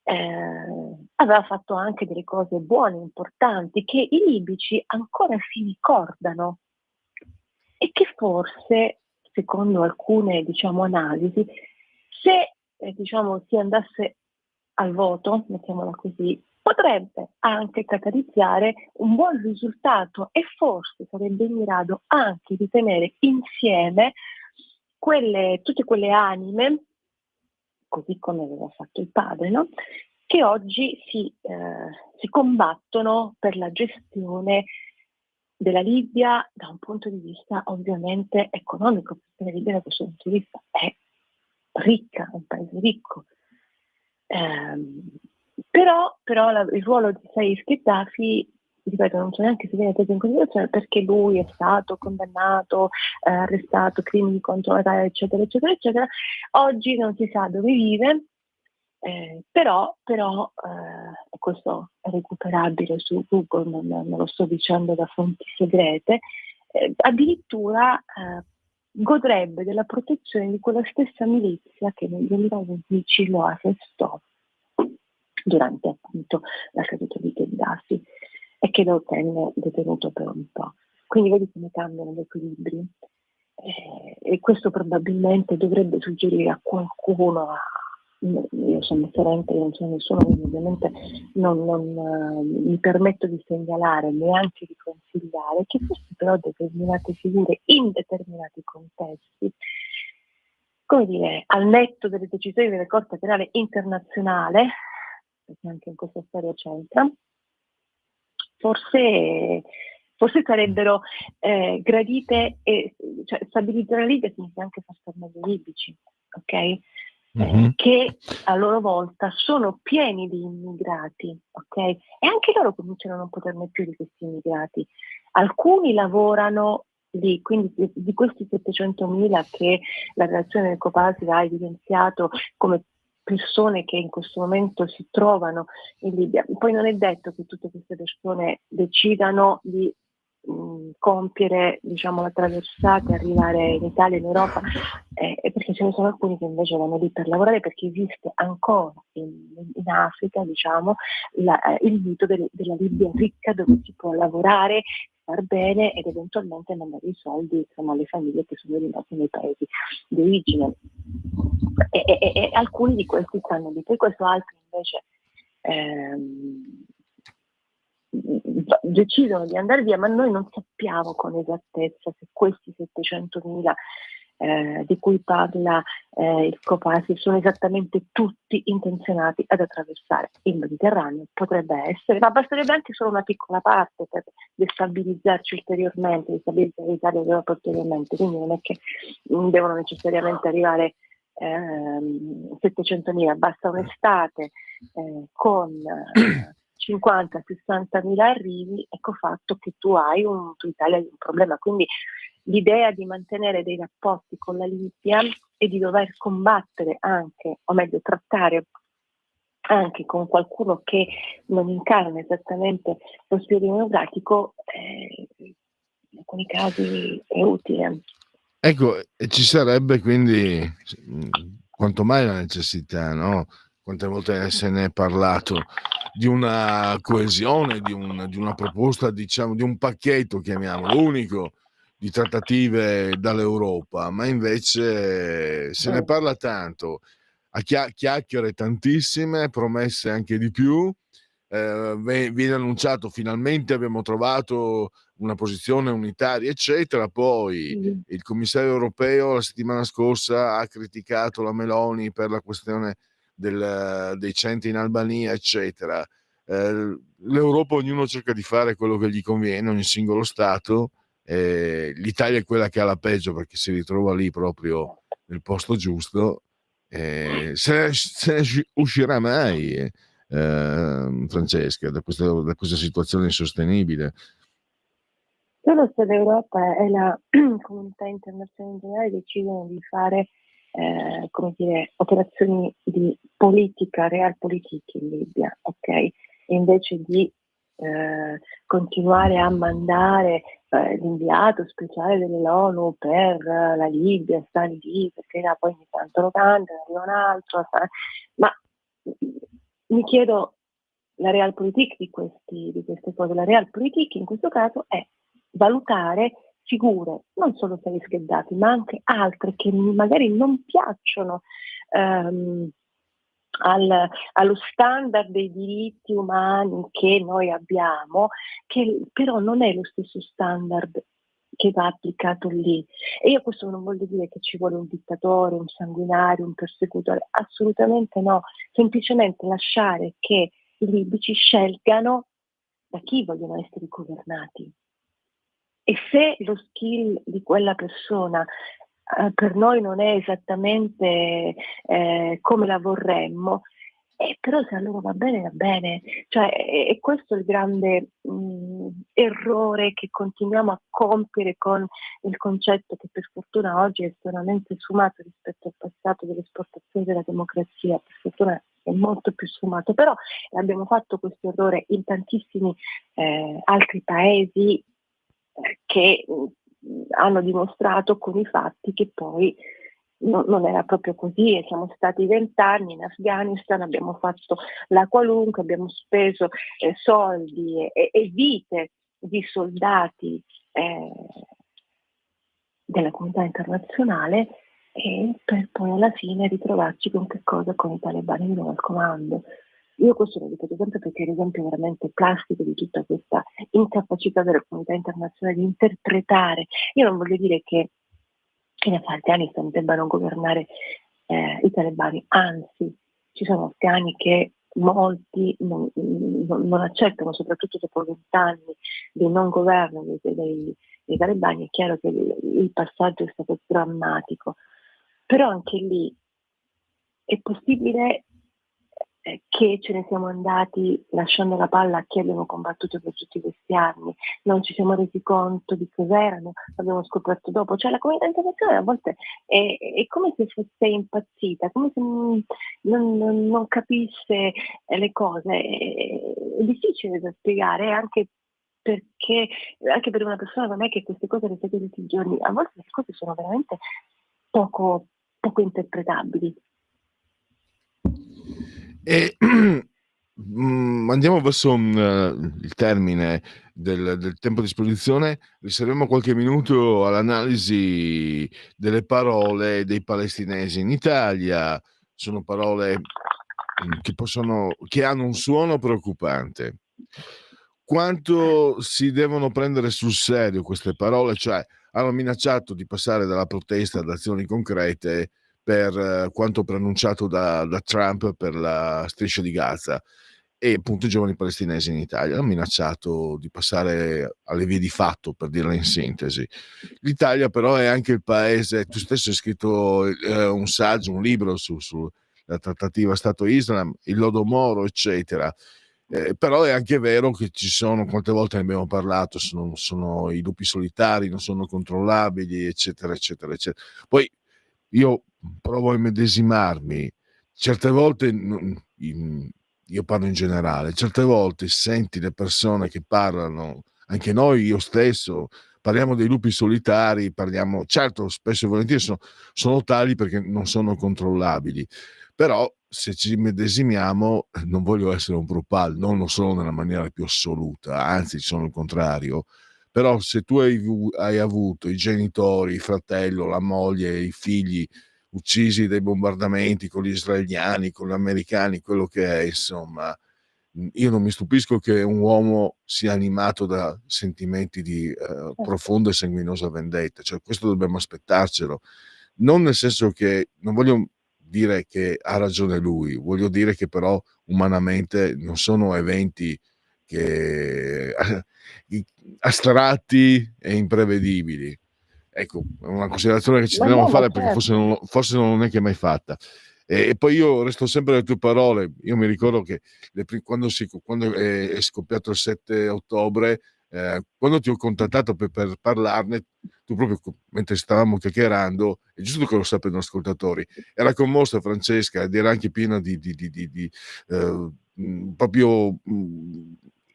aveva fatto anche delle cose buone, importanti, che i libici ancora si ricordano e che forse, secondo alcune, diciamo, analisi, se si andasse al voto, mettiamola così, potrebbe anche catalizzare un buon risultato e forse sarebbe in grado anche di tenere insieme tutte quelle anime, così come aveva fatto il padre, no? Che oggi si combattono per la gestione della Libia da un punto di vista ovviamente economico, perché la Libia da questo punto di vista è ricca, è un paese ricco. Però il ruolo di Saif Gheddafi, ripeto, non so neanche se viene preso in considerazione, perché lui è stato condannato, arrestato, crimini contro l'Italia, eccetera, eccetera, eccetera. Oggi non si sa dove vive, però questo è recuperabile su Google, non lo sto dicendo da fonti segrete, addirittura godrebbe della protezione di quella stessa milizia che nel 2011 lo arrestò durante appunto la caduta di Gheddafi e che lo tenne detenuto per un po'. Quindi vedi come cambiano gli equilibri, e questo probabilmente dovrebbe suggerire a qualcuno, io sono differente, io non sono nessuno, quindi ovviamente non mi permetto di segnalare, neanche di consigliare, che forse però determinate figure in determinati contesti, come dire, al netto delle decisioni della Corte Penale Internazionale, perché anche in questa storia c'entra, forse sarebbero gradite, cioè stabilizzare la Libia significa anche far stare meglio i libici, ok? Che a loro volta sono pieni di immigrati, ok? E anche loro cominciano a non poterne più di questi immigrati. Alcuni lavorano lì, quindi di questi 700.000 che la relazione del Copasir ha evidenziato come persone che in questo momento si trovano in Libia. Poi non è detto che tutte queste persone decidano di compiere, diciamo, la traversata e arrivare in Italia e in Europa, perché ce ne sono alcuni che invece vanno lì per lavorare, perché esiste ancora in Africa, diciamo, il mito della Libia ricca, dove si può lavorare, star bene ed eventualmente mandare i soldi, insomma, alle famiglie che sono rimaste nei paesi di origine. E alcuni di questi stanno lì, per questo altri invece decidono di andare via, ma noi non sappiamo con esattezza se questi 700.000 di cui parla il Copasir sono esattamente tutti intenzionati ad attraversare il Mediterraneo. Potrebbe essere, ma basterebbe anche solo una piccola parte per destabilizzarci ulteriormente, destabilizzare l'Italia e l'Europa ulteriormente, quindi non è che devono necessariamente arrivare 700.000, basta un'estate con 50-60.000 arrivi, ecco fatto che tu hai tu Italia un problema. Quindi l'idea di mantenere dei rapporti con la Libia e di dover combattere anche, o meglio trattare anche con qualcuno che non incarna esattamente lo spirito democratico, in alcuni casi è utile. Ecco, ci sarebbe quindi quanto mai la necessità, no? Quante volte se ne è parlato di una coesione, di una proposta, diciamo, di un pacchetto, chiamiamolo, unico, di trattative dall'Europa, ma invece se ne parla tanto, a chiacchiere tantissime, promesse anche di più, viene annunciato finalmente abbiamo trovato una posizione unitaria, eccetera. Poi il commissario europeo la settimana scorsa ha criticato la Meloni per la questione dei centri in Albania, eccetera. L'Europa, ognuno cerca di fare quello che gli conviene, ogni singolo Stato. L'Italia è quella che ha la peggio perché si ritrova lì proprio nel posto giusto. Se ne uscirà mai, Francesca, da questa situazione insostenibile? Solo se l'Europa e la comunità internazionale in generale decidono di fare operazioni di politica, realpolitik in Libia, ok? E invece di continuare a mandare l'inviato speciale dell'ONU per la Libia, sta lì, perché poi ogni tanto lo canta, arriva un altro, ma mi chiedo la realpolitik di queste cose. La realpolitik in questo caso è valutare figure non solo sei schedati, ma anche altre che magari non piacciono allo standard dei diritti umani che noi abbiamo, che però non è lo stesso standard che va applicato lì. E io questo non voglio dire che ci vuole un dittatore, un sanguinario, un persecutore, assolutamente no, semplicemente lasciare che i libici scelgano da chi vogliono essere governati. E se lo skill di quella persona per noi non è esattamente come la vorremmo, però se a loro va bene. Cioè, è questo il grande errore che continuiamo a compiere con il concetto che per fortuna oggi è estremamente sfumato rispetto al passato dell'esportazione della democrazia. Per fortuna è molto più sfumato, però abbiamo fatto questo errore in tantissimi altri paesi che hanno dimostrato con i fatti che poi non era proprio così, e siamo stati 20 anni in Afghanistan, abbiamo fatto la qualunque, abbiamo speso soldi e vite di soldati della comunità internazionale, e per poi alla fine ritrovarci con che cosa? Con i talebani di nuovo al comando. Io questo lo ripeto sempre perché è l'esempio veramente plastico di tutta questa incapacità della comunità internazionale di interpretare. Io non voglio dire che in Afghanistan debbano governare i talebani, anzi ci sono afghani che molti non accettano, soprattutto dopo 20 anni di non governo dei talebani. È chiaro che il passaggio è stato drammatico, però anche lì è possibile che ce ne siamo andati lasciando la palla a chi abbiamo combattuto per tutti questi anni, non ci siamo resi conto di cos'erano, l'abbiamo scoperto dopo. Cioè la comunità internazionale a volte è come se fosse impazzita, come se non capisse le cose. È difficile da spiegare, anche perché anche per una persona come me che queste cose le segue tutti i giorni, a volte le cose sono veramente poco interpretabili. E andiamo verso il termine del tempo a disposizione. Riserviamo qualche minuto all'analisi delle parole dei palestinesi in Italia. Sono parole che hanno un suono preoccupante. Quanto si devono prendere sul serio queste parole? Cioè, hanno minacciato di passare dalla protesta ad azioni concrete per quanto preannunciato da Trump per la striscia di Gaza, e appunto i giovani palestinesi in Italia hanno minacciato di passare alle vie di fatto, per dirla in sintesi. L'Italia però è anche il paese, tu stesso hai scritto un saggio, un libro sulla trattativa Stato-Islam, il lodo Moro, eccetera. Però è anche vero che ci sono, quante volte ne abbiamo parlato, sono i lupi solitari, non sono controllabili, eccetera, eccetera, eccetera. Poi io provo a immedesimarmi, certe volte, io parlo in generale, certe volte senti le persone che parlano, anche noi, io stesso, parliamo dei lupi solitari, parliamo, certo, spesso e volentieri sono tali perché non sono controllabili, però se ci medesimiamo, non voglio essere un propal, non lo sono nella maniera più assoluta, anzi sono il contrario, però se tu hai avuto i genitori, il fratello, la moglie, i figli uccisi dai bombardamenti con gli israeliani, con gli americani, quello che è, insomma, io non mi stupisco che un uomo sia animato da sentimenti di profonda e sanguinosa vendetta, cioè questo dobbiamo aspettarcelo, non nel senso che, non voglio dire che ha ragione lui, voglio dire che però umanamente non sono eventi che astratti e imprevedibili. Ecco, è una considerazione che ci Ma dobbiamo no, ma fare perché certo. forse non è che mai fatta. E poi io resto sempre alle tue parole. Io mi ricordo che quando è scoppiato il 7 ottobre, quando ti ho contattato per parlarne, tu proprio mentre stavamo chiacchierando, è giusto che lo sappiano gli ascoltatori, era commossa Francesca ed era anche piena di proprio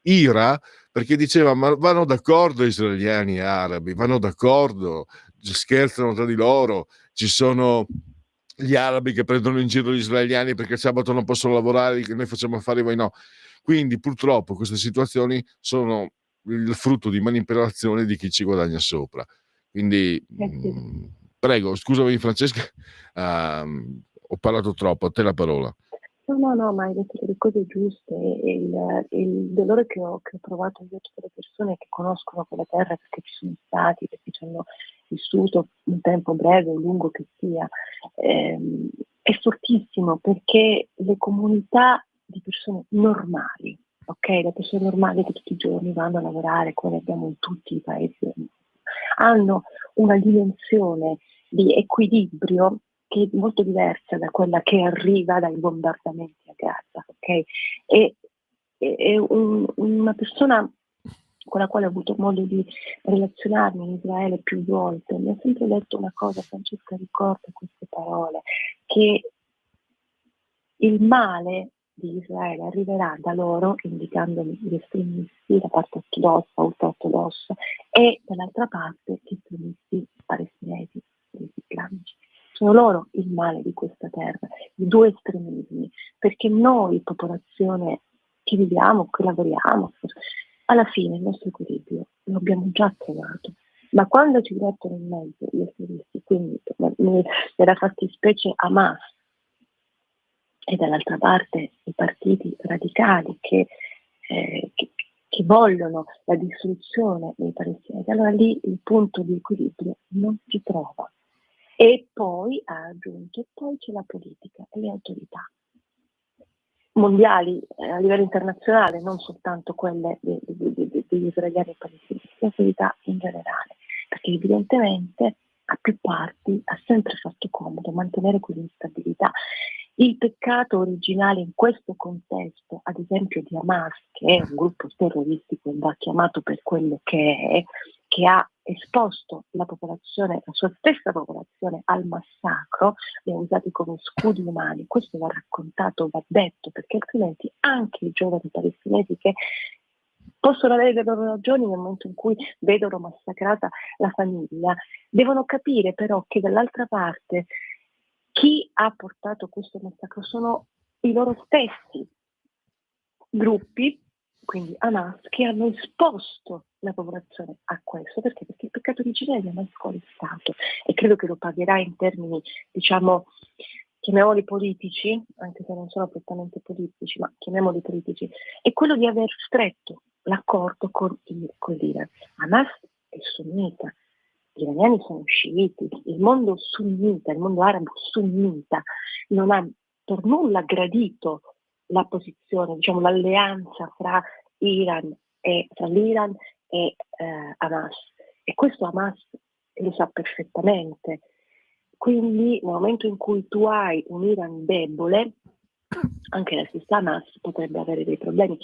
ira, perché diceva ma vanno d'accordo israeliani e arabi, vanno d'accordo, scherzano tra di loro, ci sono gli arabi che prendono in giro gli israeliani perché il sabato non possono lavorare, che noi facciamo affari, voi no. Quindi purtroppo queste situazioni sono il frutto di manipolazione di chi ci guadagna sopra. Quindi prego, scusami Francesca, ho parlato troppo, a te la parola. No, ma hai detto le cose giuste, e il dolore che ho provato io a tutte le persone che conoscono quella terra perché ci sono stati, perché ci hanno vissuto un tempo breve o lungo che sia, è fortissimo, perché le comunità di persone normali, ok, le persone normali che tutti i giorni vanno a lavorare, come abbiamo in tutti i paesi del mondo, hanno una dimensione di equilibrio che è molto diversa da quella che arriva dai bombardamenti a Gaza, ok? È una persona con la quale ho avuto modo di relazionarmi in Israele più volte, mi ha sempre detto una cosa: Francesca, ricorda queste parole, che il male di Israele arriverà da loro, indicandomi gli estremisti, la parte ortodossa, ultra-ortodossa, e dall'altra parte gli estremisti palestinesi, gli islamici. Sono loro il male di questa terra, i due estremismi, perché noi, popolazione che viviamo, che lavoriamo, alla fine il nostro equilibrio lo abbiamo già trovato. Ma quando ci mettono in mezzo gli estremisti, quindi nella fattispecie Hamas, e dall'altra parte i partiti radicali che vogliono la distruzione dei palestinesi, allora lì il punto di equilibrio non si trova. E poi ha aggiunto, poi c'è la politica e le autorità mondiali a livello internazionale, non soltanto quelle degli israeliani e palestinesi, le autorità in generale, perché evidentemente a più parti ha sempre fatto comodo mantenere quell'instabilità. Il peccato originale in questo contesto, ad esempio di Hamas, che è un gruppo terroristico, va chiamato per quello che è, che ha esposto la popolazione, la sua stessa popolazione al massacro, li ha usati come scudi umani. Questo va raccontato, va detto, perché altrimenti anche i giovani palestinesi, che possono avere le loro ragioni nel momento in cui vedono massacrata la famiglia, devono capire però che dall'altra parte chi ha portato questo massacro sono i loro stessi gruppi, quindi Hamas, che hanno esposto la popolazione a questo. Perché? Perché il peccato originale di Hamas qual è stato? E credo che lo pagherà in termini, diciamo, chiamiamoli politici, anche se non sono prettamente politici, ma chiamiamoli politici, è quello di aver stretto l'accordo con l'Iran. Hamas è sunnita, gli iraniani sono sciiti, il mondo sunnita, il mondo arabo sunnita non ha per nulla gradito la posizione, diciamo l'alleanza fra l'Iran e Hamas, e questo Hamas lo sa perfettamente. Quindi nel momento in cui tu hai un Iran debole, anche la stessa Hamas potrebbe avere dei problemi.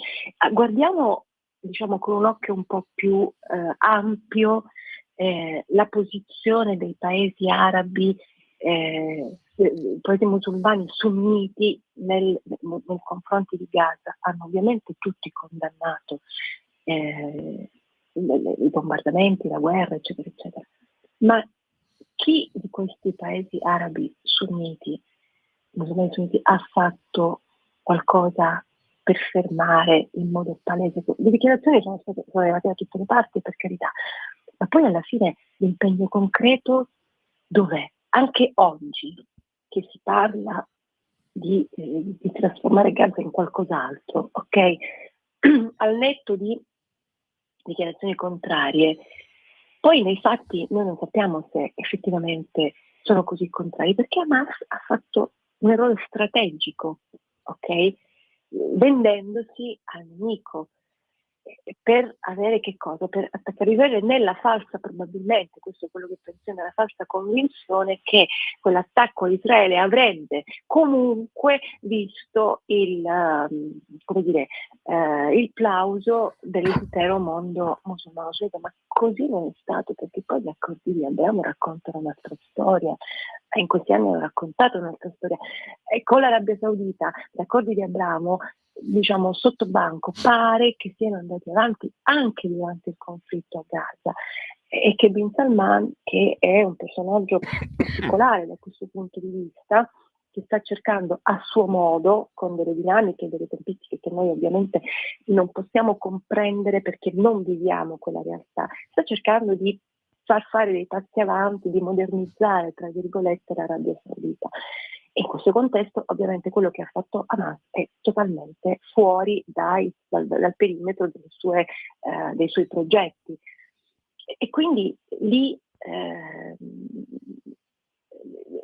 Guardiamo, diciamo, con un occhio un po' più ampio la posizione dei paesi arabi, paesi musulmani sunniti nei confronti di Gaza. Hanno ovviamente tutti condannato i bombardamenti, la guerra, eccetera, eccetera. Ma chi di questi paesi arabi sunniti, musulmani sunniti, ha fatto qualcosa per fermare in modo palese? Le dichiarazioni sono arrivate da tutte le parti, per carità, ma poi alla fine l'impegno concreto dov'è? Anche oggi che si parla di trasformare Gaza in qualcos'altro, ok? Al netto di dichiarazioni contrarie, poi nei fatti noi non sappiamo se effettivamente sono così contrari, perché Hamas ha fatto un errore strategico, ok? Vendendosi al nemico per avere che cosa? Per arrivare nella falsa, probabilmente, questo è quello che penso, nella falsa convinzione che quell'attacco a Israele avrebbe comunque visto il plauso dell'intero mondo musulmano sunnita, ma così non è stato, perché poi gli accordi di Abramo raccontano un'altra storia, in questi anni hanno raccontato un'altra storia, e con l'Arabia Saudita gli accordi di Abramo, diciamo sotto banco, pare che siano andati avanti anche durante il conflitto a Gaza, e che Bin Salman, che è un personaggio particolare da questo punto di vista, che sta cercando a suo modo, con delle dinamiche, delle tempistiche che noi ovviamente non possiamo comprendere perché non viviamo quella realtà, sta cercando di far fare dei passi avanti, di modernizzare, tra virgolette, l'Arabia Saudita. In questo contesto ovviamente quello che ha fatto Hamas è totalmente fuori dal perimetro dei suoi progetti, e quindi lì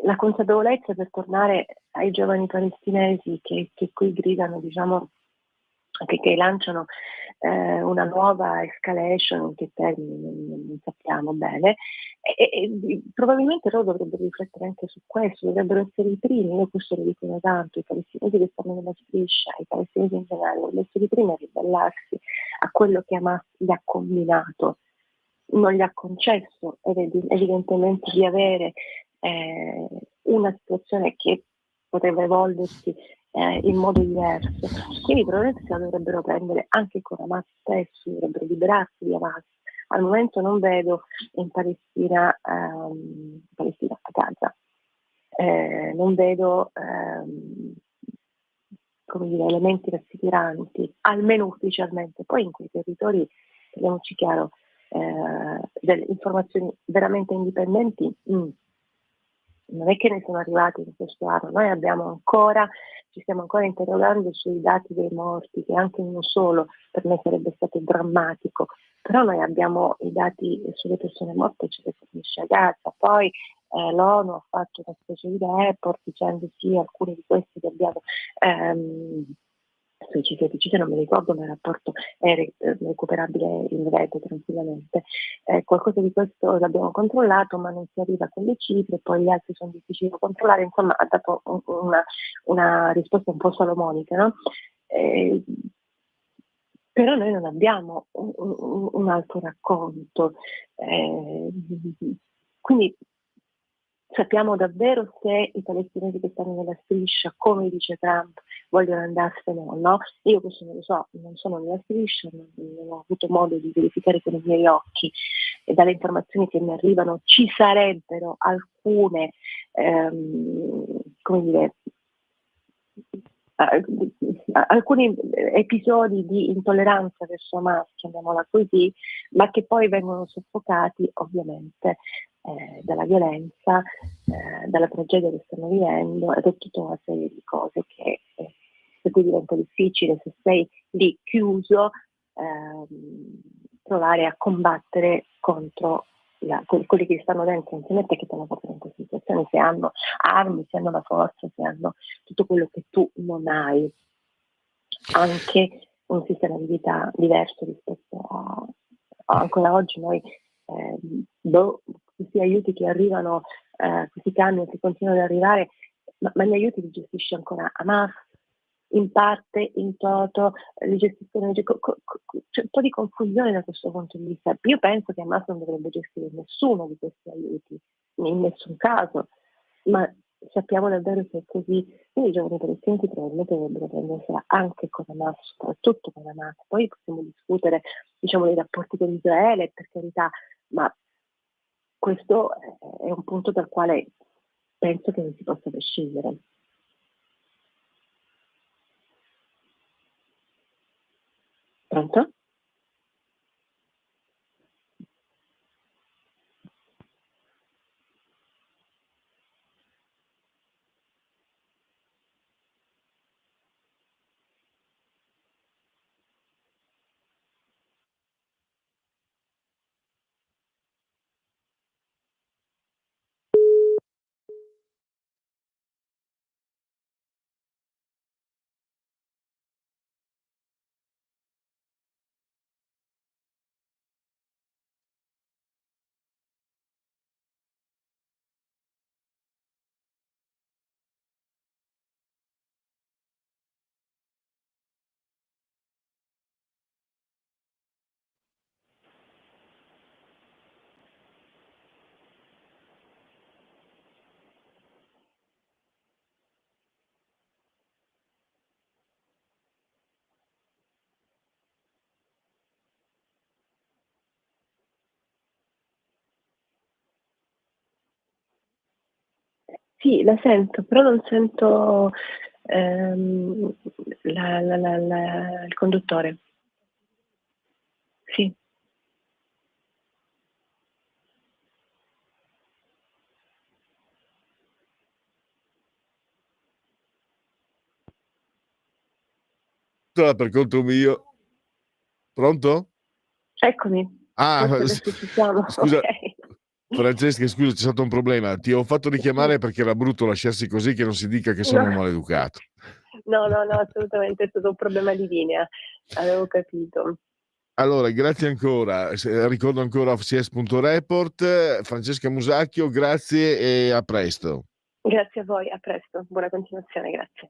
la consapevolezza, per tornare ai giovani palestinesi che qui gridano, diciamo, che lanciano una nuova escalation, in che termini non sappiamo bene, e probabilmente loro dovrebbero riflettere anche su questo, dovrebbero essere i primi, io questo lo dico da tanto, i palestinesi che stanno nella striscia, i palestinesi in generale, dovrebbero essere i primi a ribellarsi a quello che Hamas gli ha combinato, non gli ha concesso evidentemente di avere una situazione che potrebbe evolversi in modo diverso. Quindi probabilmente se la dovrebbero prendere anche con Hamas stesso, dovrebbero liberarsi di Hamas. Al momento non vedo in Palestina a Gaza, non vedo elementi rassicuranti, almeno ufficialmente. Poi in quei territori, parliamoci chiaro, delle informazioni veramente indipendenti non è che ne sono arrivati in questo anno. Noi ci stiamo ancora interrogando sui dati dei morti, che anche uno solo per me sarebbe stato drammatico, però noi abbiamo i dati sulle persone morte, ce le fornisce a Gaza. Poi l'ONU ha fatto una specie di report dicendo sì, alcuni di questi che abbiamo suicidi eticidi, non mi ricordo, ma il rapporto è recuperabile in rete tranquillamente. Qualcosa di questo l'abbiamo controllato, ma non si arriva con le cifre, poi gli altri sono difficili da controllare, insomma ha dato una risposta un po' salomonica, no? Però noi non abbiamo un altro racconto, quindi sappiamo davvero se i palestinesi che stanno nella striscia, come dice Trump, vogliono andarsene o no. Io questo non lo so, non sono nella striscia, non ho avuto modo di verificare con i miei occhi, e dalle informazioni che mi arrivano ci sarebbero alcune, alcuni episodi di intolleranza verso Hamas, chiamiamola così, ma che poi vengono soffocati ovviamente dalla violenza, dalla tragedia che stanno vivendo, ed è tutta una serie di cose che per cui diventa difficile, se sei lì chiuso, provare a combattere contro quelli che stanno dentro insieme a te che te la portano in questa situazione, se hanno armi, se hanno la forza, se hanno tutto quello che tu non hai, anche un sistema di vita diverso rispetto a ancora oggi noi questi aiuti che arrivano, questi camion che continuano ad arrivare, ma gli aiuti li gestisce ancora Hamas, in parte, in toto, li gestiscono, c'è un po' di confusione da questo punto di vista. Io penso che Hamas non dovrebbe gestire nessuno di questi aiuti, in nessun caso, ma sappiamo davvero che è così. Quindi i giovani palestinesi probabilmente dovrebbero prendersela anche con Hamas, soprattutto con Hamas. Poi possiamo discutere, diciamo, dei rapporti con Israele, per carità, ma questo è un punto dal quale penso che non si possa prescindere. Pronto? Sì, la sento, però non sento il conduttore. Sì. Per conto mio. Pronto? Eccomi, forse adesso ci siamo. Scusa, Okay. Francesca, scusa, c'è stato un problema. Ti ho fatto richiamare perché era brutto lasciarsi così, che non si dica che sono un maleducato. No, assolutamente, è stato un problema di linea, avevo capito. Allora, grazie ancora. Ricordo ancora FCS.report. Francesca Musacchio, grazie e a presto. Grazie a voi, a presto, buona continuazione, grazie.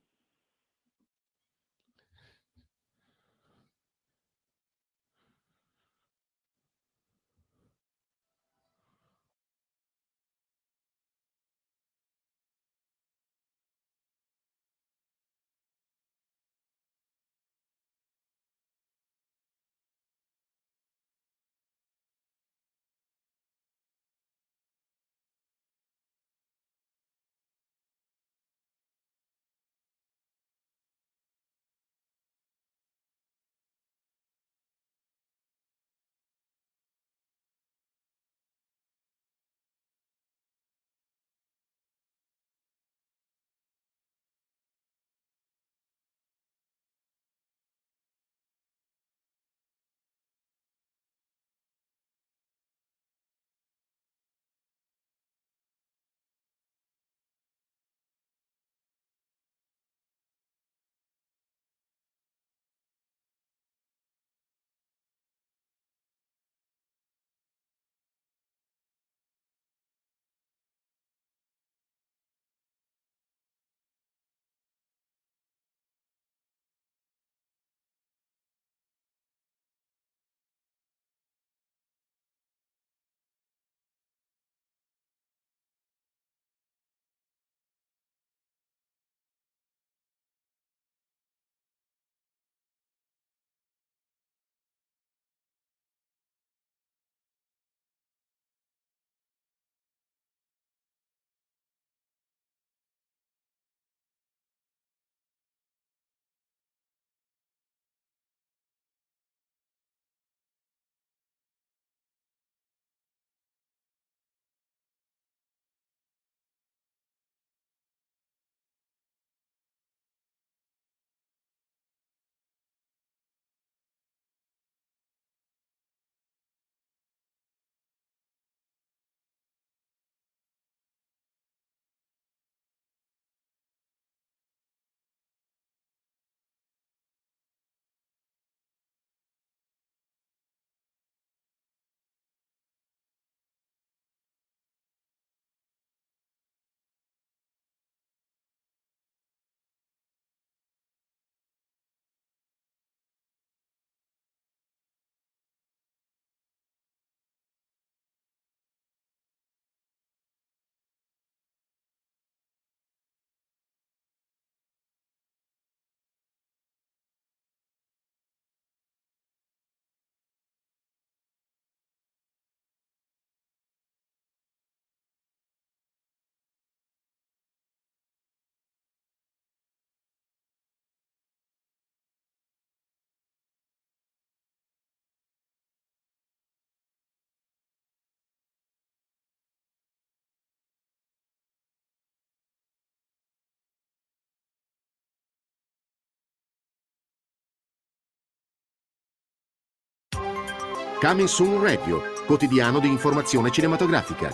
Coming Soon Radio, quotidiano di informazione cinematografica.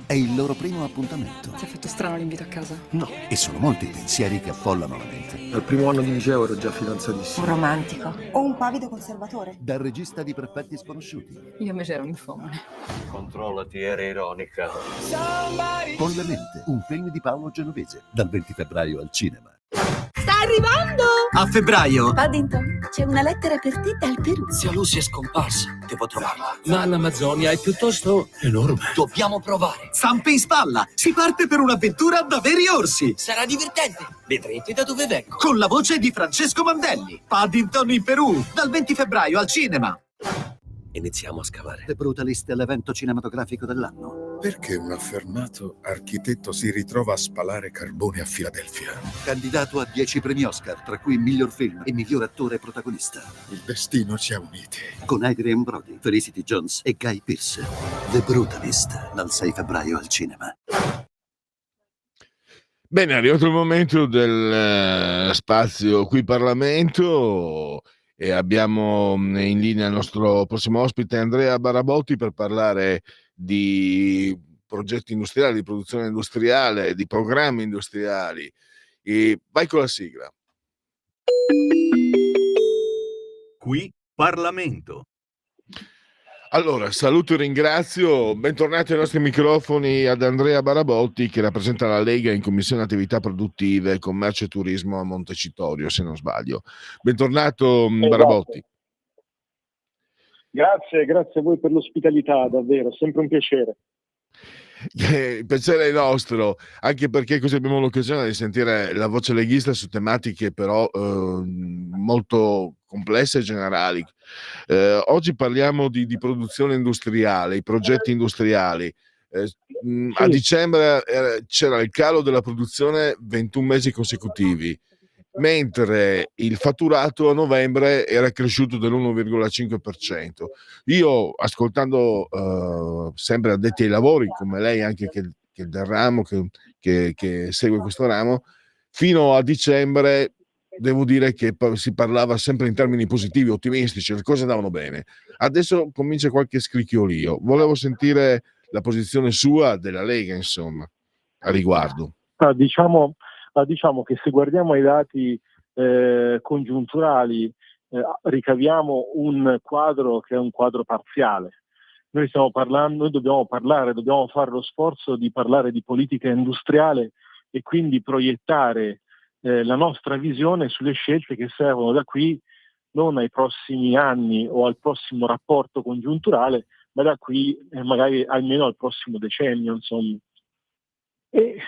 È il loro primo appuntamento. Ti ha fatto strano l'invito a casa? No, e sono molti i pensieri che affollano la mente. Al primo anno di liceo ero già fidanzatissimo. Un romantico. O un pavido conservatore. Dal regista di Perfetti Sconosciuti. Io invece ero infomone. Controllati, era ironica. Con la mente, un film di Paolo Genovese, dal 20 febbraio al cinema. Sta arrivando! A febbraio. Paddington, c'è una lettera per te dal Perù. Zia Lucy è scomparsa. Devo trovarla. Ma l'Amazzonia è piuttosto enorme. Dobbiamo provare. Zampe in spalla. Si parte per un'avventura da veri orsi. Sarà divertente. Vedrete da dove vengo. Con la voce di Francesco Mandelli. Paddington in Perù. Dal 20 febbraio al cinema. Iniziamo a scavare. The Brutalist è l'evento cinematografico dell'anno. Perché un affermato architetto si ritrova a spalare carbone a Filadelfia? Candidato a 10 premi Oscar, tra cui miglior film e miglior attore protagonista. Il destino ci ha uniti. Con Adrian Brody, Felicity Jones e Guy Pearce. The Brutalist, dal 6 febbraio al cinema. Bene, è arrivato il momento del spazio Qui Parlamento e abbiamo in linea il nostro prossimo ospite Andrea Barabotti per parlare di progetti industriali, di produzione industriale, di programmi industriali. E vai con la sigla. Qui Parlamento. Allora, saluto e ringrazio, bentornati ai nostri microfoni ad Andrea Barabotti che rappresenta la Lega in Commissione Attività Produttive, Commercio e Turismo a Montecitorio, se non sbaglio. Bentornato Barabotti. Grazie a voi per l'ospitalità, davvero, sempre un piacere. Il piacere è nostro, anche perché così abbiamo l'occasione di sentire la voce leghista su tematiche però molto complesse e generali. Oggi parliamo di produzione industriale, i progetti industriali. A dicembre c'era il calo della produzione 21 mesi consecutivi, mentre il fatturato a novembre era cresciuto dell'1,5%. Io, ascoltando sempre addetti ai lavori, come lei anche che del ramo, che segue questo ramo, fino a dicembre devo dire che si parlava sempre in termini positivi, ottimistici, le cose andavano bene. Adesso comincia qualche scricchiolio. Volevo sentire la posizione sua, della Lega, insomma, a riguardo. Diciamo che se guardiamo ai dati congiunturali ricaviamo un quadro che è un quadro parziale. Noi dobbiamo fare lo sforzo di parlare di politica industriale e quindi proiettare la nostra visione sulle scelte che servono da qui, non ai prossimi anni o al prossimo rapporto congiunturale, ma da qui magari almeno al prossimo decennio, insomma. E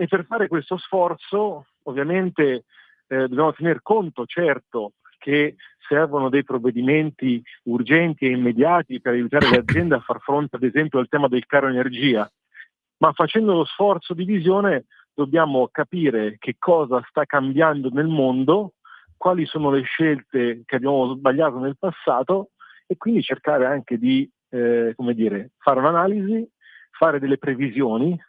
per fare questo sforzo ovviamente dobbiamo tener conto, certo, che servono dei provvedimenti urgenti e immediati per aiutare le aziende a far fronte ad esempio al tema del caro energia, ma facendo lo sforzo di visione dobbiamo capire che cosa sta cambiando nel mondo, quali sono le scelte che abbiamo sbagliato nel passato e quindi cercare anche di fare un'analisi, fare delle previsioni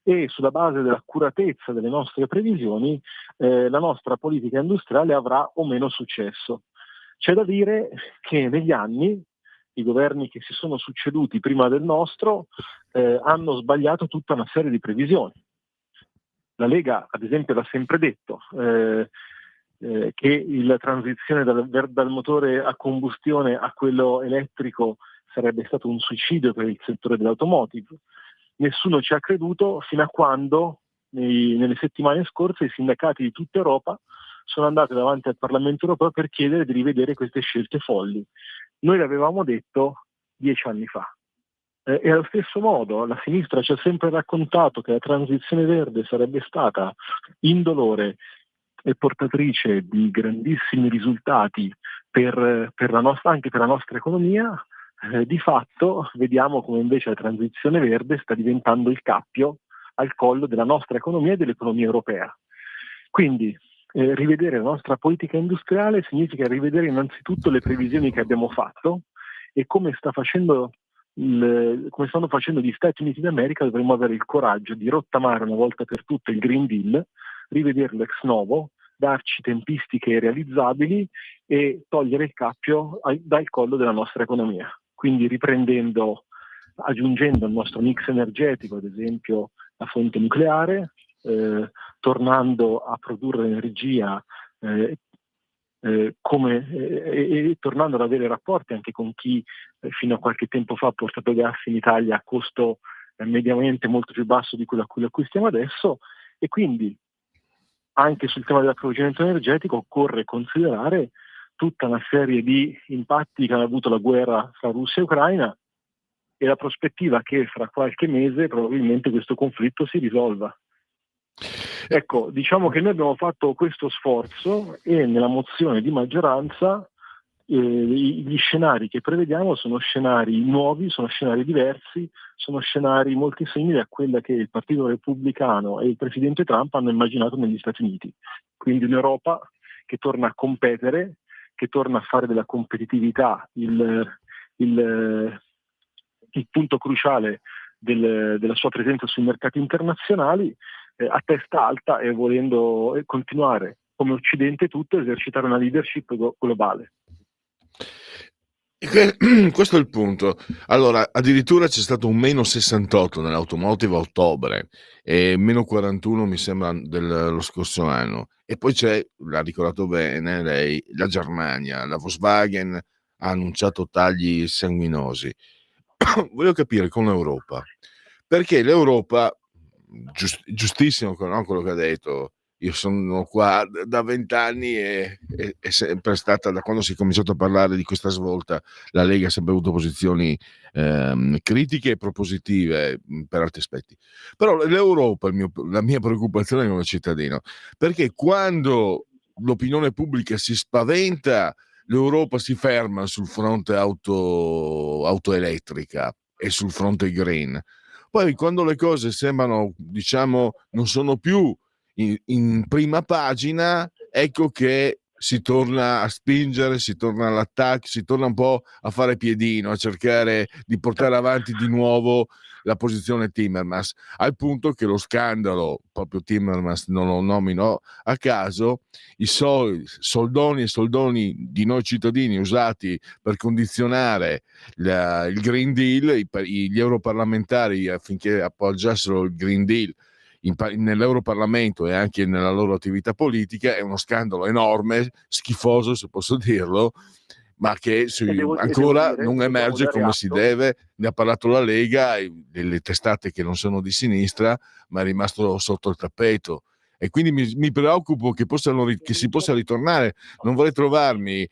e sulla base dell'accuratezza delle nostre previsioni la nostra politica industriale avrà o meno successo. C'è da dire che negli anni i governi che si sono succeduti prima del nostro hanno sbagliato tutta una serie di previsioni. La Lega, ad esempio, l'ha sempre detto che la transizione dal motore a combustione a quello elettrico sarebbe stato un suicidio per il settore dell'automotive. Nessuno ci ha creduto fino a quando nelle settimane scorse i sindacati di tutta Europa sono andati davanti al Parlamento europeo per chiedere di rivedere queste scelte folli. Noi l'avevamo detto 10 anni fa. E allo stesso modo la sinistra ci ha sempre raccontato che la transizione verde sarebbe stata indolore e portatrice di grandissimi risultati anche per la nostra economia. Di fatto vediamo come invece la transizione verde sta diventando il cappio al collo della nostra economia e dell'economia europea. Quindi rivedere la nostra politica industriale significa rivedere innanzitutto le previsioni che abbiamo fatto e come stanno facendo gli Stati Uniti d'America. Dovremmo avere il coraggio di rottamare una volta per tutte il Green Deal, rivederlo ex novo, darci tempistiche realizzabili e togliere il cappio dal collo della nostra economia. Quindi aggiungendo al nostro mix energetico, ad esempio, la fonte nucleare, tornando a produrre energia tornando ad avere rapporti anche con chi fino a qualche tempo fa ha portato gas in Italia a costo mediamente molto più basso di quello a cui lo acquistiamo adesso, e quindi anche sul tema dell'approvvigionamento energetico occorre considerare tutta una serie di impatti che hanno avuto la guerra fra Russia e Ucraina e la prospettiva che fra qualche mese probabilmente questo conflitto si risolva. Ecco, diciamo che noi abbiamo fatto questo sforzo e nella mozione di maggioranza gli scenari che prevediamo sono scenari nuovi, sono scenari diversi, sono scenari molto simili a quella che il Partito Repubblicano e il Presidente Trump hanno immaginato negli Stati Uniti. Quindi un'Europa che torna a competere, che torna a fare della competitività il punto cruciale della sua presenza sui mercati internazionali, a testa alta e volendo continuare come Occidente tutto a esercitare una leadership globale. Questo è il punto. Allora, addirittura c'è stato un meno 68 nell'automotive a ottobre e meno 41 mi sembra dello scorso anno. E poi c'è, l'ha ricordato bene lei, la Germania, la Volkswagen ha annunciato tagli sanguinosi. Voglio capire con l'Europa, perché l'Europa, giustissimo, no, quello che ha detto, io sono qua da 20 anni e è sempre stata, da quando si è cominciato a parlare di questa svolta, la Lega ha sempre avuto posizioni critiche e propositive per altri aspetti. Però l'Europa, la mia preoccupazione come cittadino, perché quando l'opinione pubblica si spaventa, l'Europa si ferma sul fronte auto elettrica e sul fronte green. Poi quando le cose sembrano, diciamo, non sono più in prima pagina, ecco che si torna a spingere, si torna all'attacco, si torna un po' a fare piedino, a cercare di portare avanti di nuovo la posizione Timmermans, al punto che lo scandalo, proprio Timmermans non lo nomino a caso, i soldoni e soldoni di noi cittadini usati per condizionare il Green Deal, gli europarlamentari affinché appoggiassero il Green Deal nell'Europarlamento e anche nella loro attività politica, è uno scandalo enorme, schifoso se posso dirlo, ma che ancora non emerge come si deve. Ne ha parlato la Lega e delle testate che non sono di sinistra, ma è rimasto sotto il tappeto. E quindi mi preoccupo che si possa ritornare. Non vorrei trovarmi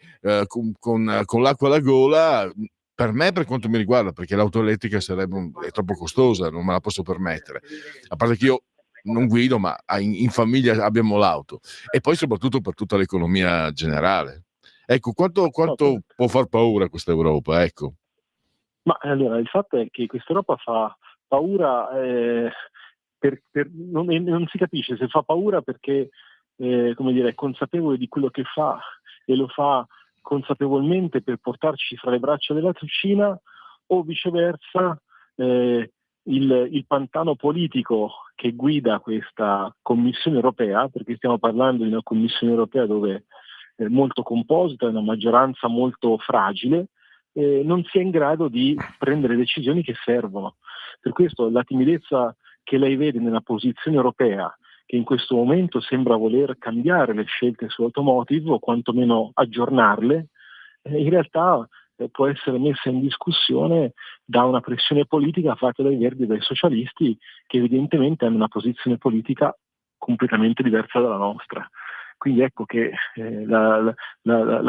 con l'acqua alla gola, per me, per quanto mi riguarda, perché l'auto elettrica è troppo costosa, non me la posso permettere. A parte che io non guido, ma in famiglia abbiamo l'auto. E poi soprattutto per tutta l'economia generale. Ecco, quanto può far paura questa Europa? Ecco. Ma allora, il fatto è che questa Europa fa paura, non si capisce se fa paura perché come dire, è consapevole di quello che fa e lo fa consapevolmente per portarci fra le braccia della Cina, o viceversa il pantano politico che guida questa Commissione europea, perché stiamo parlando di una Commissione europea dove è molto composita, una maggioranza molto fragile, non sia in grado di prendere decisioni che servono. Per questo la timidezza che lei vede nella posizione europea, che in questo momento sembra voler cambiare le scelte sull'automotive o quantomeno aggiornarle, in realtà può essere messa in discussione da una pressione politica fatta dai Verdi e dai socialisti, che evidentemente hanno una posizione politica completamente diversa dalla nostra. Quindi ecco che la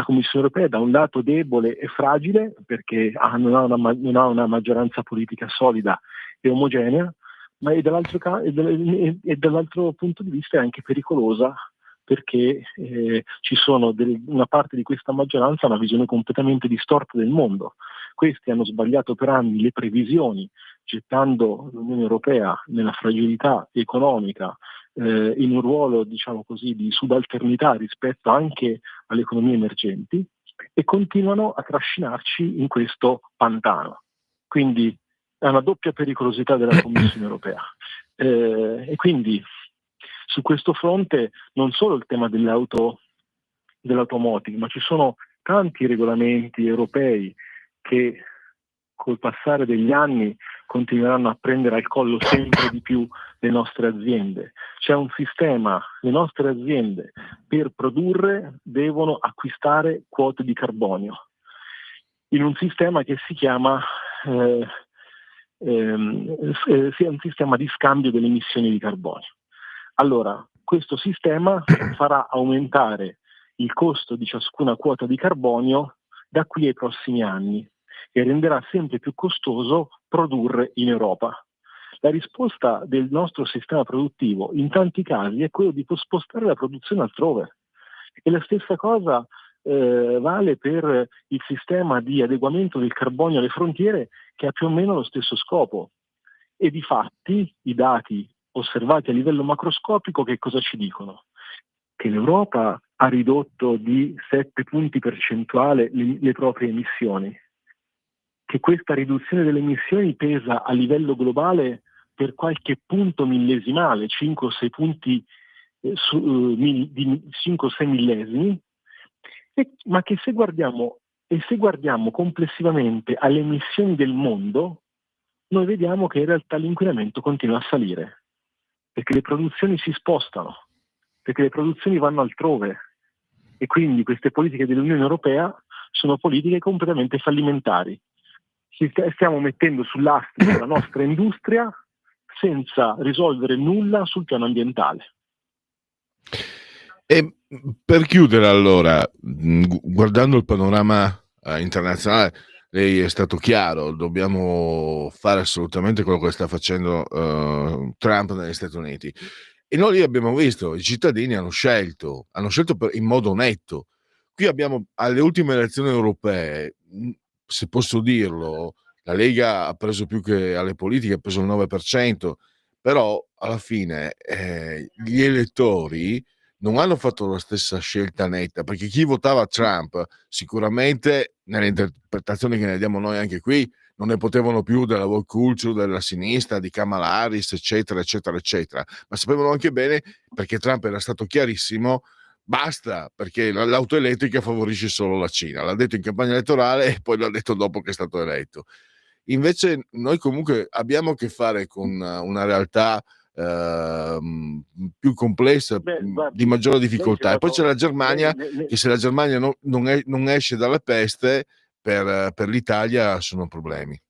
Commissione europea da un lato debole e fragile perché non ha una maggioranza politica solida e omogenea, ma dall'altro punto di vista è anche pericolosa perché ci sono una parte di questa maggioranza ha una visione completamente distorta del mondo. Questi hanno sbagliato per anni le previsioni, gettando l'Unione Europea nella fragilità economica, in un ruolo, diciamo così, di subalternità rispetto anche alle economie emergenti, e continuano a trascinarci in questo pantano. Quindi è una doppia pericolosità della Commissione Europea. E quindi Su questo fronte non solo il tema dell'automotive, ma ci sono tanti regolamenti europei che col passare degli anni continueranno a prendere al collo sempre di più le nostre aziende. C'è un sistema, le nostre aziende per produrre devono acquistare quote di carbonio in un sistema che si chiama sia un sistema di scambio delle emissioni di carbonio. Allora, questo sistema farà aumentare il costo di ciascuna quota di carbonio da qui ai prossimi anni e renderà sempre più costoso produrre in Europa. La risposta del nostro sistema produttivo in tanti casi è quello di spostare la produzione altrove. E la stessa cosa vale per il sistema di adeguamento del carbonio alle frontiere, che ha più o meno lo stesso scopo. E difatti i dati osservati a livello macroscopico che cosa ci dicono? Che l'Europa ha ridotto di 7 punti percentuali le proprie emissioni, che questa riduzione delle emissioni pesa a livello globale per qualche punto millesimale, 5 o 6 punti di 5 o 6 millesimi, ma che se guardiamo complessivamente alle emissioni del mondo, noi vediamo che in realtà l'inquinamento continua a salire, perché le produzioni si spostano, perché le produzioni vanno altrove, e quindi queste politiche dell'Unione Europea sono politiche completamente fallimentari. Stiamo mettendo sull'astrico la nostra industria senza risolvere nulla sul piano ambientale. E per chiudere allora, guardando il panorama internazionale, lei è stato chiaro, dobbiamo fare assolutamente quello che sta facendo Trump negli Stati Uniti. E noi lì abbiamo visto, i cittadini hanno scelto in modo netto. Qui abbiamo alle ultime elezioni europee, se posso dirlo, la Lega ha preso più che alle politiche, ha preso il 9%, però alla fine gli elettori non hanno fatto la stessa scelta netta, perché chi votava Trump sicuramente, nelle interpretazioni che ne diamo noi anche qui, non ne potevano più della woke culture, della sinistra, di Kamala Harris, eccetera, eccetera, eccetera, ma sapevano anche bene, perché Trump era stato chiarissimo, basta, perché l'auto elettrica favorisce solo la Cina. L'ha detto in campagna elettorale e poi l'ha detto dopo che è stato eletto. Invece noi comunque abbiamo a che fare con una realtà più complessa, di maggiore difficoltà. E poi c'è la Germania, che se la Germania non esce dalla peste, per l'Italia sono problemi.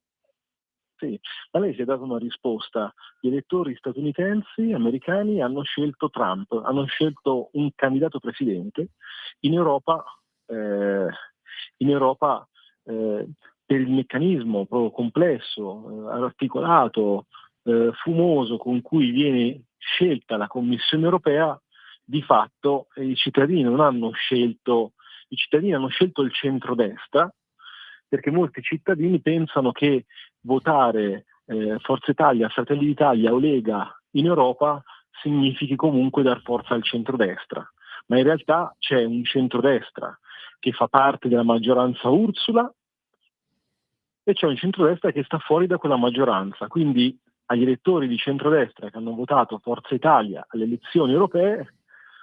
Sì, ma lei si è dato una risposta. Gli elettori statunitensi, americani, hanno scelto Trump, hanno scelto un candidato presidente. In Europa, per il meccanismo proprio complesso, articolato, fumoso con cui viene scelta la Commissione europea, di fatto i cittadini hanno scelto il centrodestra, perché molti cittadini pensano che votare Forza Italia, Fratelli d'Italia o Lega in Europa significhi comunque dar forza al centrodestra, ma in realtà c'è un centrodestra che fa parte della maggioranza Ursula e c'è un centrodestra che sta fuori da quella maggioranza. Quindi agli elettori di centrodestra che hanno votato Forza Italia alle elezioni europee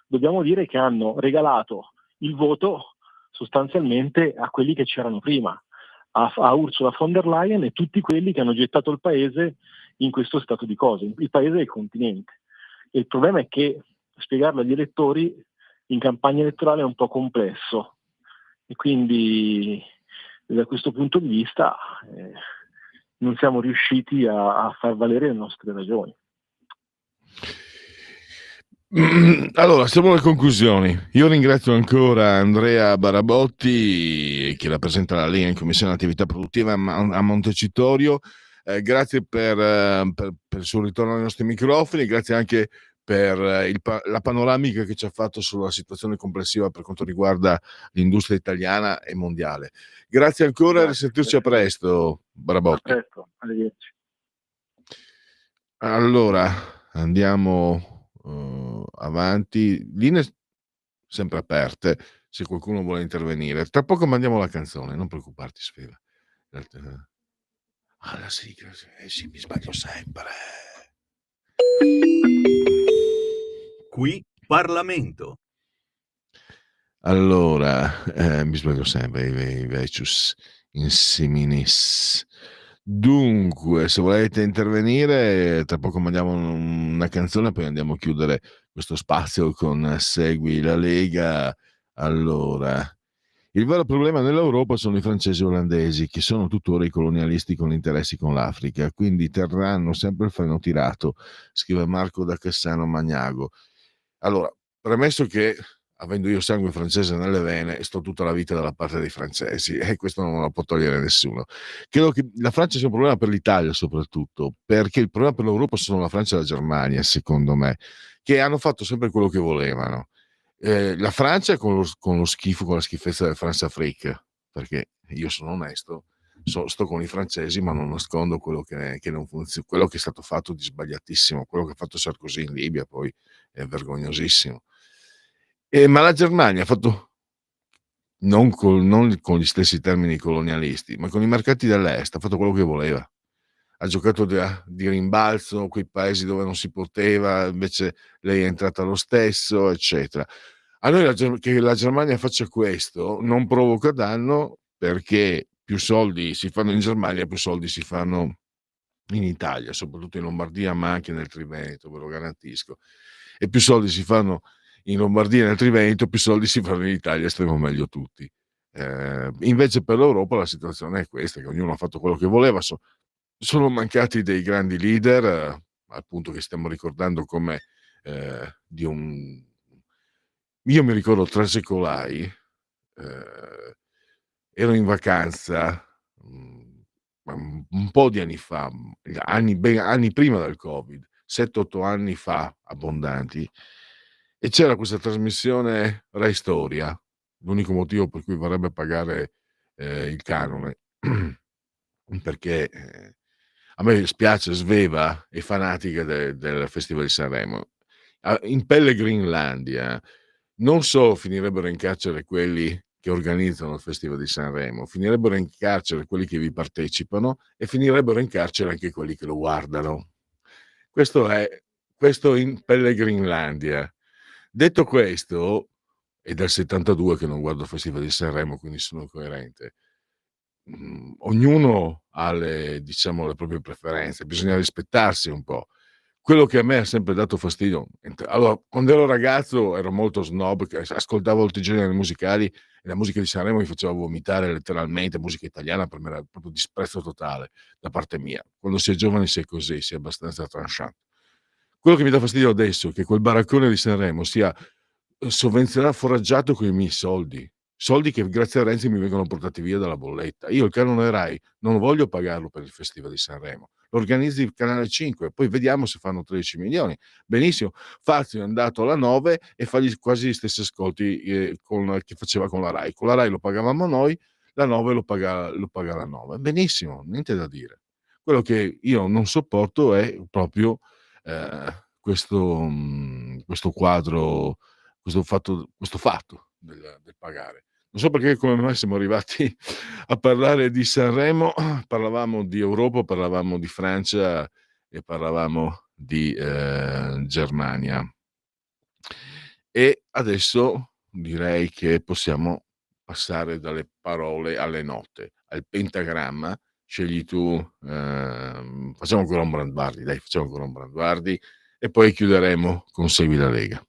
dobbiamo dire che hanno regalato il voto sostanzialmente a quelli che c'erano prima, a Ursula von der Leyen e tutti quelli che hanno gettato il paese in questo stato di cose, il paese del continente. E il problema è che spiegarlo agli elettori in campagna elettorale è un po' complesso e quindi da questo punto di vista non siamo riusciti a far valere le nostre ragioni. Allora, siamo alle conclusioni. Io ringrazio ancora Andrea Barabotti, che rappresenta la Lega in Commissione Attività Produttiva a Montecitorio. Grazie per il suo ritorno ai nostri microfoni, grazie anche per la panoramica che ci ha fatto sulla situazione complessiva per quanto riguarda l'industria italiana e mondiale. Grazie ancora, risentirci a presto, Barabotti. A presto, arrivederci. Allora, andiamo avanti, linee sempre aperte se qualcuno vuole intervenire. Tra poco mandiamo la canzone, non preoccuparti, Sfera. La sigla, sì, mi sbaglio sempre. Qui Parlamento. Allora, mi sbaglio sempre, i vecius in siminis. Dunque, se volete intervenire, tra poco mandiamo una canzone, poi andiamo a chiudere questo spazio con Segui la Lega. Allora, il vero problema nell'Europa sono i francesi e olandesi, che sono tuttora i colonialisti con interessi con l'Africa, quindi terranno sempre il freno tirato, scrive Marco da Cassano Magnago. Allora, premesso che avendo io sangue francese nelle vene, sto tutta la vita dalla parte dei francesi e questo non lo può togliere nessuno. Credo che la Francia sia un problema per l'Italia soprattutto, perché il problema per l'Europa sono la Francia e la Germania, secondo me, che hanno fatto sempre quello che volevano. La Francia con lo schifo, con la schifezza del France Afrique, perché io sono onesto, sto con i francesi, ma non nascondo che non funziona, quello che è stato fatto di sbagliatissimo, quello che ha fatto Sarkozy in Libia poi è vergognosissimo. Ma la Germania ha fatto non con gli stessi termini colonialisti, ma con i mercati dell'est, ha fatto quello che voleva. Ha giocato di rimbalzo quei paesi dove non si poteva, invece lei è entrata lo stesso, eccetera. A noi che la Germania faccia questo non provoca danno, perché più soldi si fanno in Germania, più soldi si fanno in Italia, soprattutto in Lombardia, ma anche nel Triveneto, ve lo garantisco. E più soldi si fanno in Lombardia e nel Triveneto, più soldi si fanno in Italia, staremo meglio tutti. Invece per l'Europa la situazione è questa, che ognuno ha fatto quello che voleva, sono mancati dei grandi leader, al punto che stiamo ricordando come di un... Io mi ricordo tre secolai, ero in vacanza un po' di anni fa, anni prima del Covid, 7-8 anni fa, abbondanti, e c'era questa trasmissione Rai Storia, l'unico motivo per cui vorrebbe pagare il canone, perché a me spiace, Sveva è fanatica del Festival di Sanremo. In Pellegrinlandia non solo finirebbero in carcere quelli che organizzano il Festival di Sanremo, finirebbero in carcere quelli che vi partecipano e finirebbero in carcere anche quelli che lo guardano. Questo in Pellegrinlandia. Detto questo, è dal 72 che non guardo il Festival di Sanremo, quindi sono coerente. Ognuno ha diciamo, le proprie preferenze, bisogna rispettarsi un po'. Quello che a me ha sempre dato fastidio, allora, quando ero ragazzo ero molto snob, ascoltavo tutti i generi musicali e la musica di Sanremo mi faceva vomitare letteralmente, musica italiana per me era proprio disprezzo totale da parte mia. Quando si è giovani si è così, si è abbastanza tranchant. Quello che mi dà fastidio adesso è che quel baraccone di Sanremo sia sovvenzionato, foraggiato con i miei soldi che grazie a Renzi mi vengono portati via dalla bolletta. Io il canone Rai non voglio pagarlo per il Festival di Sanremo, lo organizzi il canale 5, poi vediamo se fanno 13 milioni. Benissimo, Fazio è andato alla 9 e fagli quasi gli stessi ascolti che faceva con la Rai. Con la Rai lo pagavamo noi, la 9 lo paga la 9. Benissimo, niente da dire. Quello che io non sopporto è proprio questo quadro, questo fatto del pagare. Non so perché come mai siamo arrivati a parlare di Sanremo, parlavamo di Europa, parlavamo di Francia e parlavamo di Germania. E adesso direi che possiamo passare dalle parole alle note, al pentagramma. Scegli tu, facciamo ancora un Brandbardi, dai, facciamo ancora un Brandbardi e poi chiuderemo con Segui la Lega.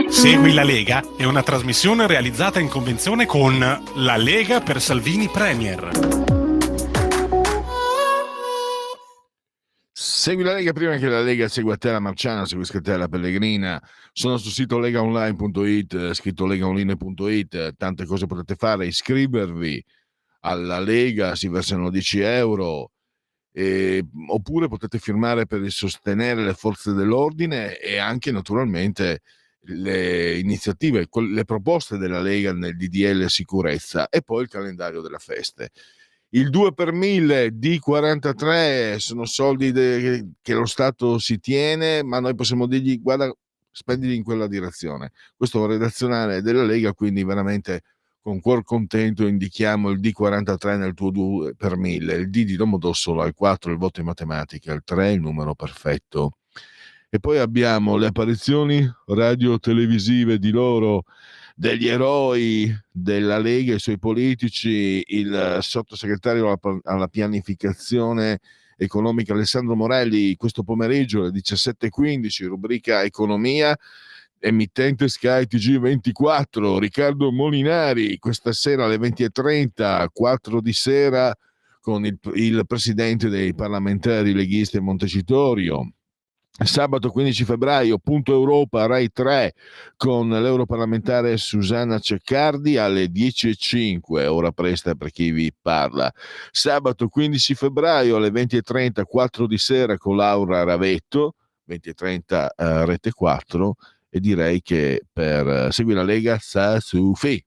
Segui la Lega è una trasmissione realizzata in convenzione con La Lega per Salvini Premier. Segui la Lega prima che la Lega segua te la Marciana, seguisca te la Pellegrina. Sono sul sito legaonline.it, scritto legaonline.it, tante cose potete fare, iscrivervi alla Lega, si versano 10 euro, oppure potete firmare per sostenere le forze dell'ordine e anche naturalmente le iniziative, le proposte della Lega nel DDL sicurezza e poi il calendario delle feste. Il 2 per 1000 D43 sono soldi che lo Stato si tiene, ma noi possiamo dirgli guarda, spendili in quella direzione. Questo è un redazionale della Lega, quindi veramente con cuor contento indichiamo il D43 nel tuo 2 per 1000, il D di Domodossola, il 4 il voto in matematica, il 3 il numero perfetto. E poi abbiamo le apparizioni radio-televisive di loro, degli eroi della Lega e i suoi politici, il sottosegretario alla pianificazione economica Alessandro Morelli questo pomeriggio alle 17:15, rubrica Economia, emittente Sky TG24, Riccardo Molinari questa sera alle 20:30, 4 di sera con il presidente dei parlamentari leghisti a Montecitorio. Sabato 15 febbraio, Punto Europa, Rai 3, con l'europarlamentare Susanna Ceccardi alle 10:05, ora presta per chi vi parla. Sabato 15 febbraio alle 20:30, 4 di sera con Laura Ravetto, 20:30 Rete 4, e direi che per Segui la Lega sa sufi.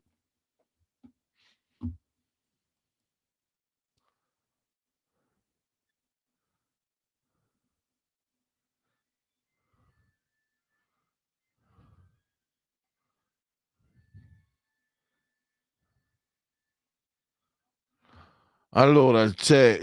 Allora c'è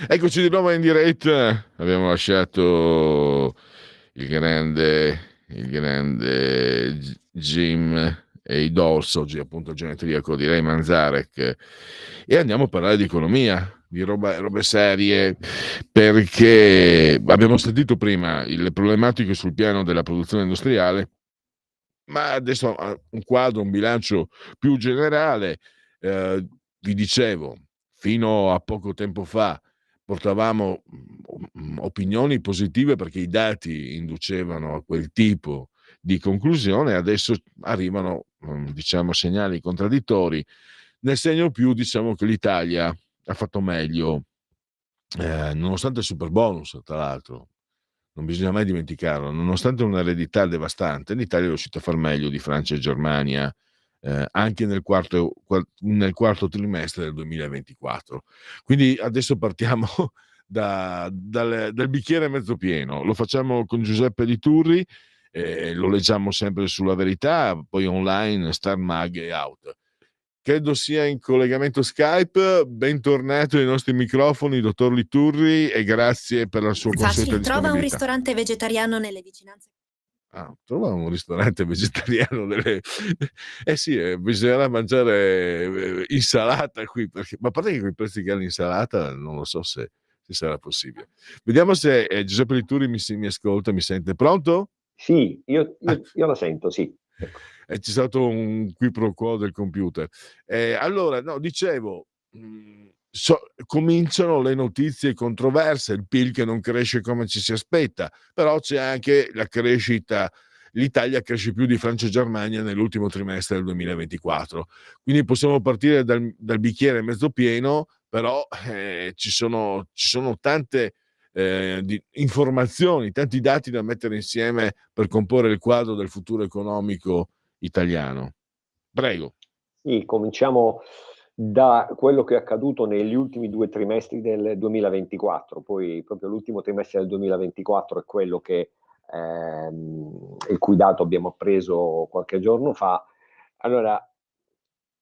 Eccoci di nuovo in diretta. Abbiamo lasciato il grande Jim e i Doors, oggi appunto il genetriaco di Ray Manzarek, e andiamo a parlare di economia, di robe serie, perché abbiamo sentito prima le problematiche sul piano della produzione industriale, ma adesso un quadro, un bilancio più generale. Vi dicevo, fino a poco tempo fa portavamo opinioni positive perché i dati inducevano a quel tipo di conclusione, adesso arrivano diciamo segnali contraddittori, nel segno più diciamo che l'Italia ha fatto meglio, nonostante il super bonus, tra l'altro. Non bisogna mai dimenticarlo, nonostante un'eredità devastante, l'Italia è riuscita a far meglio di Francia e Germania, anche nel quarto trimestre del 2024. Quindi adesso partiamo dal bicchiere mezzo pieno. Lo facciamo con Giuseppe Liturri, lo leggiamo sempre sulla Verità, poi online, Star Mag e Out. Credo sia in collegamento Skype. Bentornato ai nostri microfoni, dottor Liturri, e grazie per la sua consueta disponibilità. Trova un ristorante vegetariano nelle vicinanze. Trova un ristorante vegetariano sì, bisognerà mangiare insalata qui, perché, ma a parte che con i prezzi che ha l'insalata non lo so se sarà possibile. Vediamo se Giuseppe Liturri mi ascolta, mi sente. Pronto? Sì, io la sento, sì. C'è stato un qui pro quo del computer. Allora, no, dicevo, cominciano le notizie controverse, il PIL che non cresce come ci si aspetta, però c'è anche la crescita. L'Italia cresce più di Francia e Germania nell'ultimo trimestre del 2024, quindi possiamo partire dal bicchiere mezzo pieno, però ci sono tante informazioni, tanti dati da mettere insieme per comporre il quadro del futuro economico italiano. Prego. Sì, cominciamo da quello che è accaduto negli ultimi 2 trimestri del 2024, poi proprio l'ultimo trimestre del 2024 è quello che il cui dato abbiamo appreso qualche giorno fa. Allora,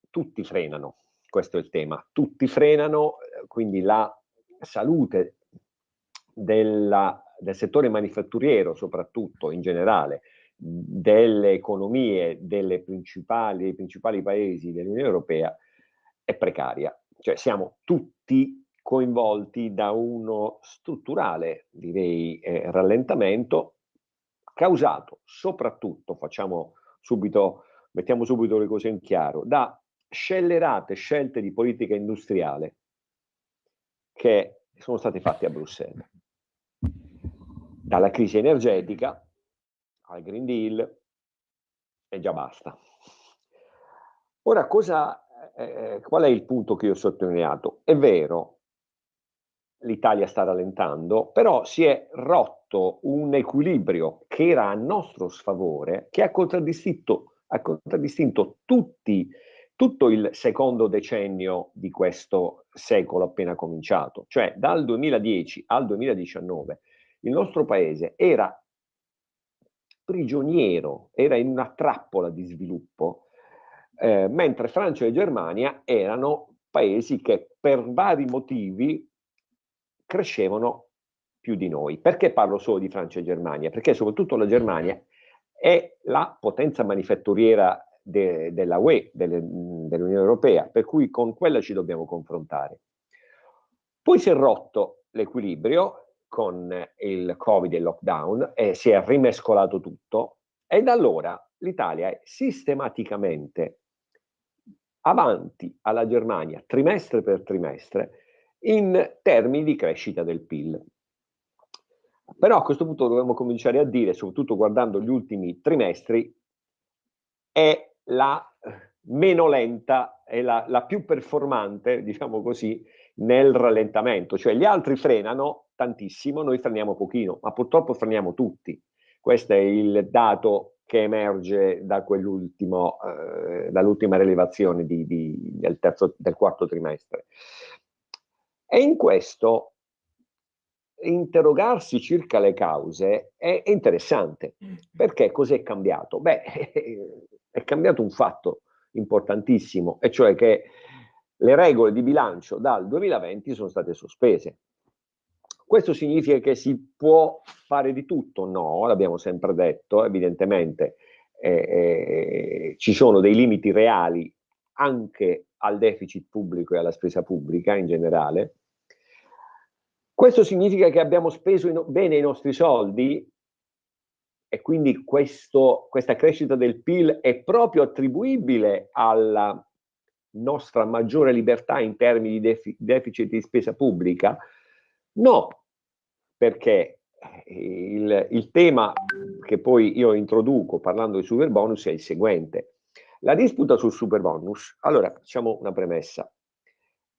tutti frenano, questo è il tema, tutti frenano, quindi la salute del settore manifatturiero, soprattutto in generale, delle economie dei principali paesi dell'Unione Europea è precaria. Cioè siamo tutti coinvolti da uno strutturale, direi, rallentamento causato soprattutto, mettiamo subito le cose in chiaro, da scellerate scelte di politica industriale che sono state fatte a Bruxelles. Dalla crisi energetica al Green Deal e già basta. Ora, qual è il punto che io ho sottolineato? È vero, l'Italia sta rallentando, però si è rotto un equilibrio che era a nostro sfavore, che ha contraddistinto tutto il secondo decennio di questo secolo appena cominciato. Cioè dal 2010 al 2019 il nostro paese era prigioniero, era in una trappola di sviluppo, mentre Francia e Germania erano paesi che per vari motivi crescevano più di noi. Perché parlo solo di Francia e Germania? Perché soprattutto la Germania è la potenza manifatturiera della UE, dell'Unione Europea, per cui con quella ci dobbiamo confrontare. Poi si è rotto l'equilibrio con il Covid e il lockdown e si è rimescolato tutto, e da allora l'Italia è sistematicamente avanti alla Germania trimestre per trimestre in termini di crescita del PIL. Però a questo punto dovremmo cominciare a dire, soprattutto guardando gli ultimi trimestri, è la meno lenta, è la più performante, diciamo così, nel rallentamento. Cioè gli altri frenano tantissimo, noi freniamo pochino, ma purtroppo freniamo tutti. Questo è il dato che emerge da dall'ultima rilevazione del quarto trimestre. E in questo interrogarsi circa le cause è interessante. Perché cos'è cambiato? Beh, è cambiato un fatto importantissimo, e cioè che le regole di bilancio dal 2020 sono state sospese. Questo significa che si può fare di tutto? No, l'abbiamo sempre detto, evidentemente ci sono dei limiti reali anche al deficit pubblico e alla spesa pubblica in generale. Questo significa che abbiamo speso bene i nostri soldi e quindi questa crescita del PIL è proprio attribuibile alla nostra maggiore libertà in termini di deficit di spesa pubblica? No, perché il tema che poi io introduco parlando di superbonus è il seguente. La disputa sul superbonus, allora facciamo una premessa,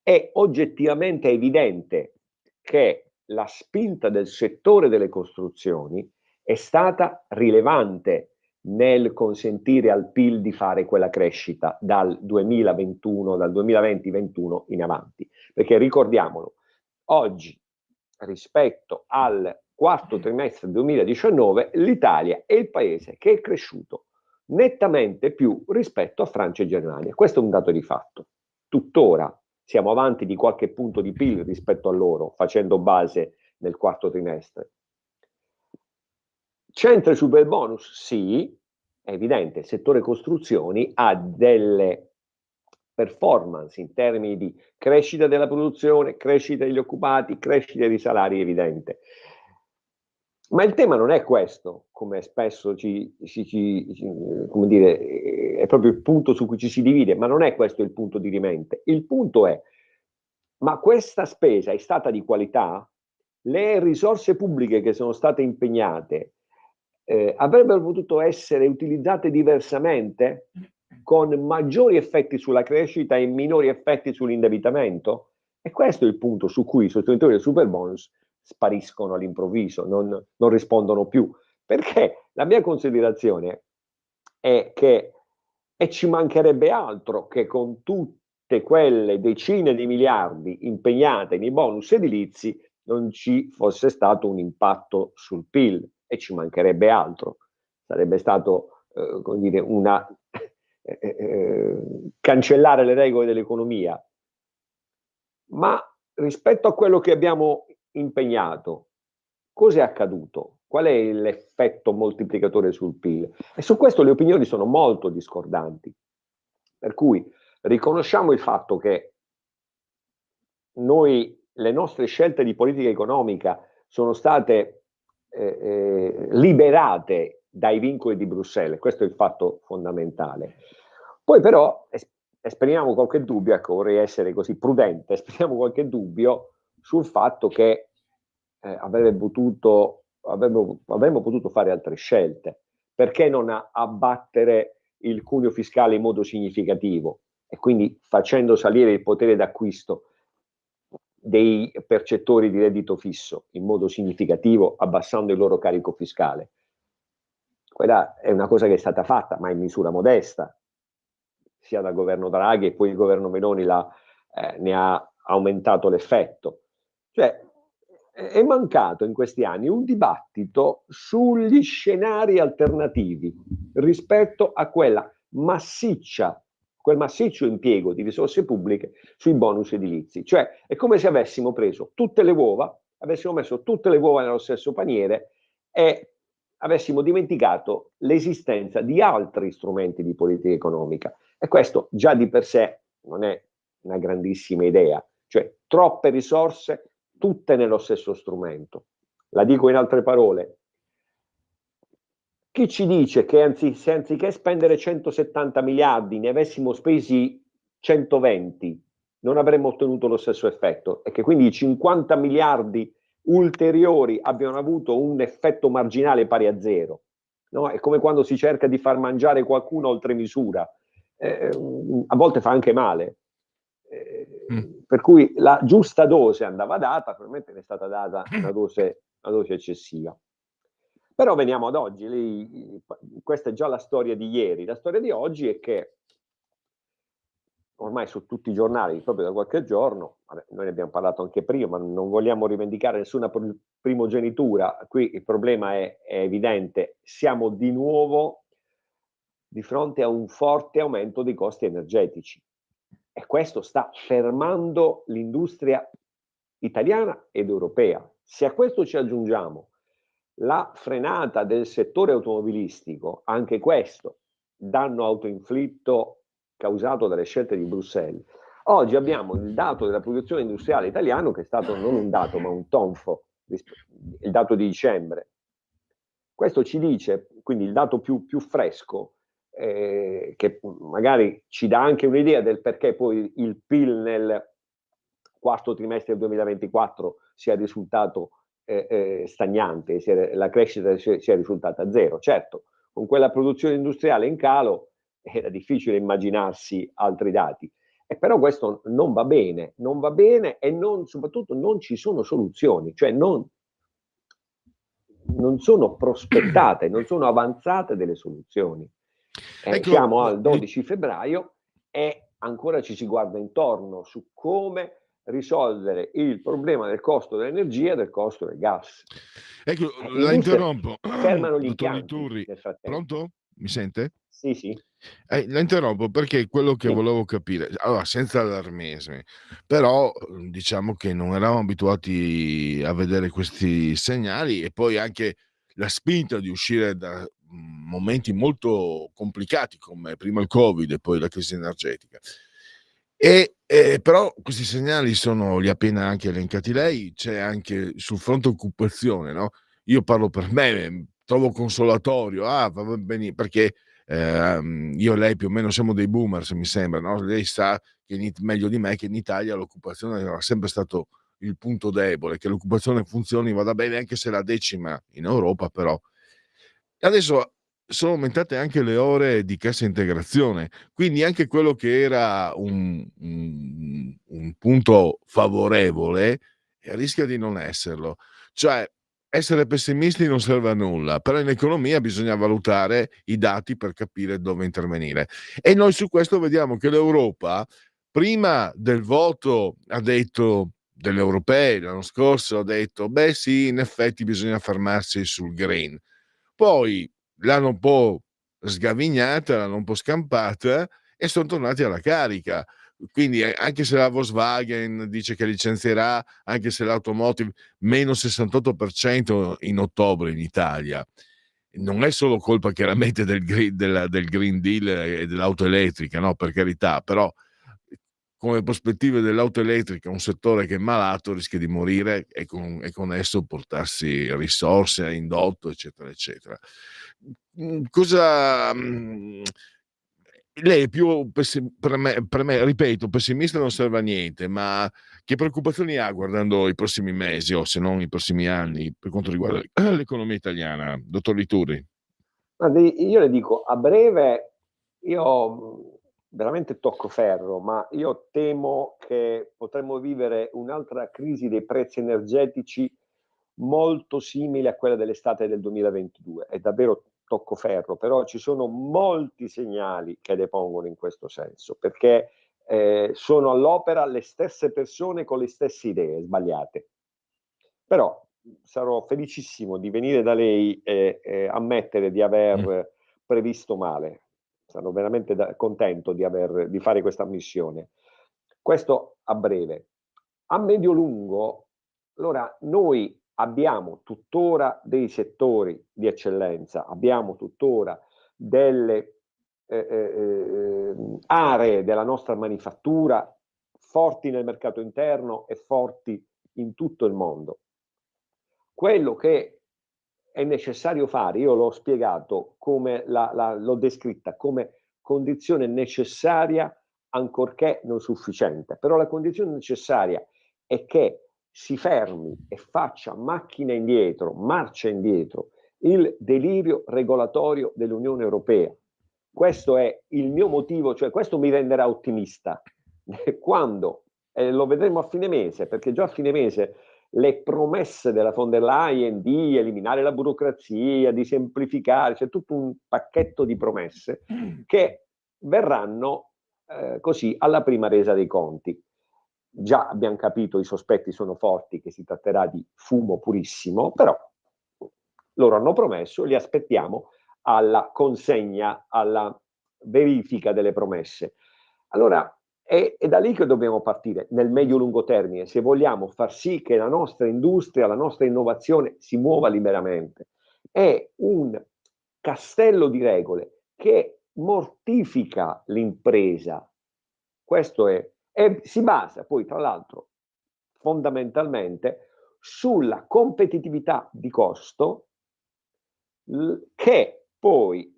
è oggettivamente evidente che la spinta del settore delle costruzioni è stata rilevante nel consentire al PIL di fare quella crescita dal 2020-21 in avanti. Perché ricordiamolo, oggi rispetto al quarto trimestre 2019 l'Italia è il paese che è cresciuto nettamente più rispetto a Francia e Germania. Questo è un dato di fatto. Tuttora siamo avanti di qualche punto di PIL rispetto a loro, facendo base nel quarto trimestre. C'entra il superbonus? Sì, è evidente, il settore costruzioni ha delle performance in termini di crescita della produzione, crescita degli occupati, crescita dei salari, evidente. Ma il tema non è questo, come spesso come dire, è proprio il punto su cui ci si divide, ma non è questo il punto dirimente. Il punto è, ma questa spesa è stata di qualità? Le risorse pubbliche che sono state impegnate avrebbero potuto essere utilizzate diversamente, con maggiori effetti sulla crescita e minori effetti sull'indebitamento? E questo è il punto su cui i sostenitori del superbonus spariscono all'improvviso, non rispondono più. Perché la mia considerazione è che, e ci mancherebbe altro che con tutte quelle decine di miliardi impegnate nei bonus edilizi non ci fosse stato un impatto sul PIL, e ci mancherebbe altro. Sarebbe stato, come dire, cancellare le regole dell'economia. Ma rispetto a quello che abbiamo impegnato, cosa è accaduto? Qual è l'effetto moltiplicatore sul PIL? E su questo le opinioni sono molto discordanti. Per cui riconosciamo il fatto che le nostre scelte di politica economica sono state liberate dai vincoli di Bruxelles, questo è il fatto fondamentale. Poi però esprimiamo qualche dubbio, ecco, vorrei essere così prudente, esprimiamo qualche dubbio sul fatto che avremmo potuto fare altre scelte. Perché non abbattere il cuneo fiscale in modo significativo e quindi facendo salire il potere d'acquisto dei percettori di reddito fisso in modo significativo, abbassando il loro carico fiscale? Quella è una cosa che è stata fatta, ma in misura modesta, sia dal governo Draghi e poi il governo Meloni ne ha aumentato l'effetto. Cioè, è mancato in questi anni un dibattito sugli scenari alternativi rispetto a quel massiccio impiego di risorse pubbliche sui bonus edilizi. Cioè, è come se avessimo preso tutte le uova, avessimo messo tutte le uova nello stesso paniere e avessimo dimenticato l'esistenza di altri strumenti di politica economica. E questo già di per sé non è una grandissima idea. Cioè, troppe risorse tutte nello stesso strumento. La dico in altre parole. Chi ci dice che se anziché spendere 170 miliardi ne avessimo spesi 120, non avremmo ottenuto lo stesso effetto, e che quindi i 50 miliardi ulteriori abbiano avuto un effetto marginale pari a zero? No? È come quando si cerca di far mangiare qualcuno oltre misura. A volte fa anche male. Per cui la giusta dose andava data, probabilmente ne è stata data una dose eccessiva. Però veniamo ad oggi, questa è già la storia di ieri. La storia di oggi è che ormai su tutti i giornali, proprio da qualche giorno, noi ne abbiamo parlato anche prima, ma non vogliamo rivendicare nessuna primogenitura, qui il problema è evidente, siamo di nuovo di fronte a un forte aumento dei costi energetici. E questo sta fermando l'industria italiana ed europea. Se a questo ci aggiungiamo la frenata del settore automobilistico, anche questo danno autoinflitto causato dalle scelte di Bruxelles, oggi abbiamo il dato della produzione industriale italiano che è stato non un dato ma un tonfo, il dato di dicembre. Questo ci dice, quindi il dato più fresco, che magari ci dà anche un'idea del perché poi il PIL nel quarto trimestre del 2024 sia risultato stagnante, la crescita sia risultata zero. Certo, con quella produzione industriale in calo era difficile immaginarsi altri dati. Però questo non va bene e soprattutto non ci sono soluzioni, cioè non sono prospettate, non sono avanzate delle soluzioni. Ecco, siamo al 12 febbraio e ancora ci si guarda intorno su come risolvere il problema del costo dell'energia e del costo del gas. Ecco, la interrompo. Fermano gli Dottor impianti Liturri, nel frattempo. pronto? Mi sente? Sì. La interrompo perché quello che volevo capire, allora senza allarmismi, però diciamo che non eravamo abituati a vedere questi segnali e poi anche la spinta di uscire da momenti molto complicati come prima il Covid e poi la crisi energetica. Però questi segnali li ha appena anche elencati lei, c'è anche sul fronte occupazione, no? Io parlo per me, trovo consolatorio, va bene, perché io e lei più o meno siamo dei boomers, mi sembra, no? Lei sa che meglio di me che in Italia l'occupazione era sempre stato il punto debole, che l'occupazione funzioni, vada bene anche se è la 10ª in Europa, però adesso sono aumentate anche le ore di cassa integrazione, quindi anche quello che era un punto favorevole rischia di non esserlo. Cioè, essere pessimisti non serve a nulla, però in economia bisogna valutare i dati per capire dove intervenire. E noi su questo vediamo che l'Europa, prima del voto, ha detto delle europee l'anno scorso, ha detto beh sì, in effetti bisogna fermarsi sul green. Poi l'hanno un po' sgavignata, l'hanno un po' scampata e sono tornati alla carica. Quindi anche se la Volkswagen dice che licenzierà, anche se l'automotive meno 68% in ottobre in Italia, non è solo colpa chiaramente del Green Deal e dell'auto elettrica, no, per carità, però come prospettive dell'auto elettrica, un settore che è malato rischia di morire e con esso portarsi risorse, indotto, eccetera, eccetera. Lei è più per me, ripeto, pessimista non serve a niente, ma che preoccupazioni ha guardando i prossimi mesi o se non i prossimi anni per quanto riguarda l'economia italiana, dottor Liturri? Guardi, io le dico, a breve io veramente tocco ferro, ma io temo che potremmo vivere un'altra crisi dei prezzi energetici molto simile a quella dell'estate del 2022. È davvero tocco ferro, però ci sono molti segnali che depongono in questo senso, perché sono all'opera le stesse persone con le stesse idee sbagliate. Però sarò felicissimo di venire da lei e ammettere di aver previsto male. Sono veramente contento di fare questa ammissione. Questo a breve. A medio-lungo, allora noi abbiamo tuttora dei settori di eccellenza, abbiamo tuttora delle aree della nostra manifattura forti nel mercato interno e forti in tutto il mondo. Quello che è necessario fare, io l'ho spiegato come l'ho descritta come condizione necessaria ancorché non sufficiente, però la condizione necessaria è che si fermi e faccia marcia indietro il delirio regolatorio dell'Unione Europea. Questo è il mio motivo, cioè questo mi renderà ottimista quando lo vedremo a fine mese, perché già a fine mese le promesse della von der Leyen di eliminare la burocrazia, di semplificare, c'è tutto un pacchetto di promesse che verranno così alla prima resa dei conti. Già abbiamo capito, i sospetti sono forti che si tratterà di fumo purissimo, però loro hanno promesso, li aspettiamo alla consegna, alla verifica delle promesse. Allora, È da lì che dobbiamo partire nel medio-lungo termine, se vogliamo far sì che la nostra industria, la nostra innovazione si muova liberamente. È un castello di regole che mortifica l'impresa. Questo è, e si basa poi, tra l'altro, fondamentalmente sulla competitività di costo che poi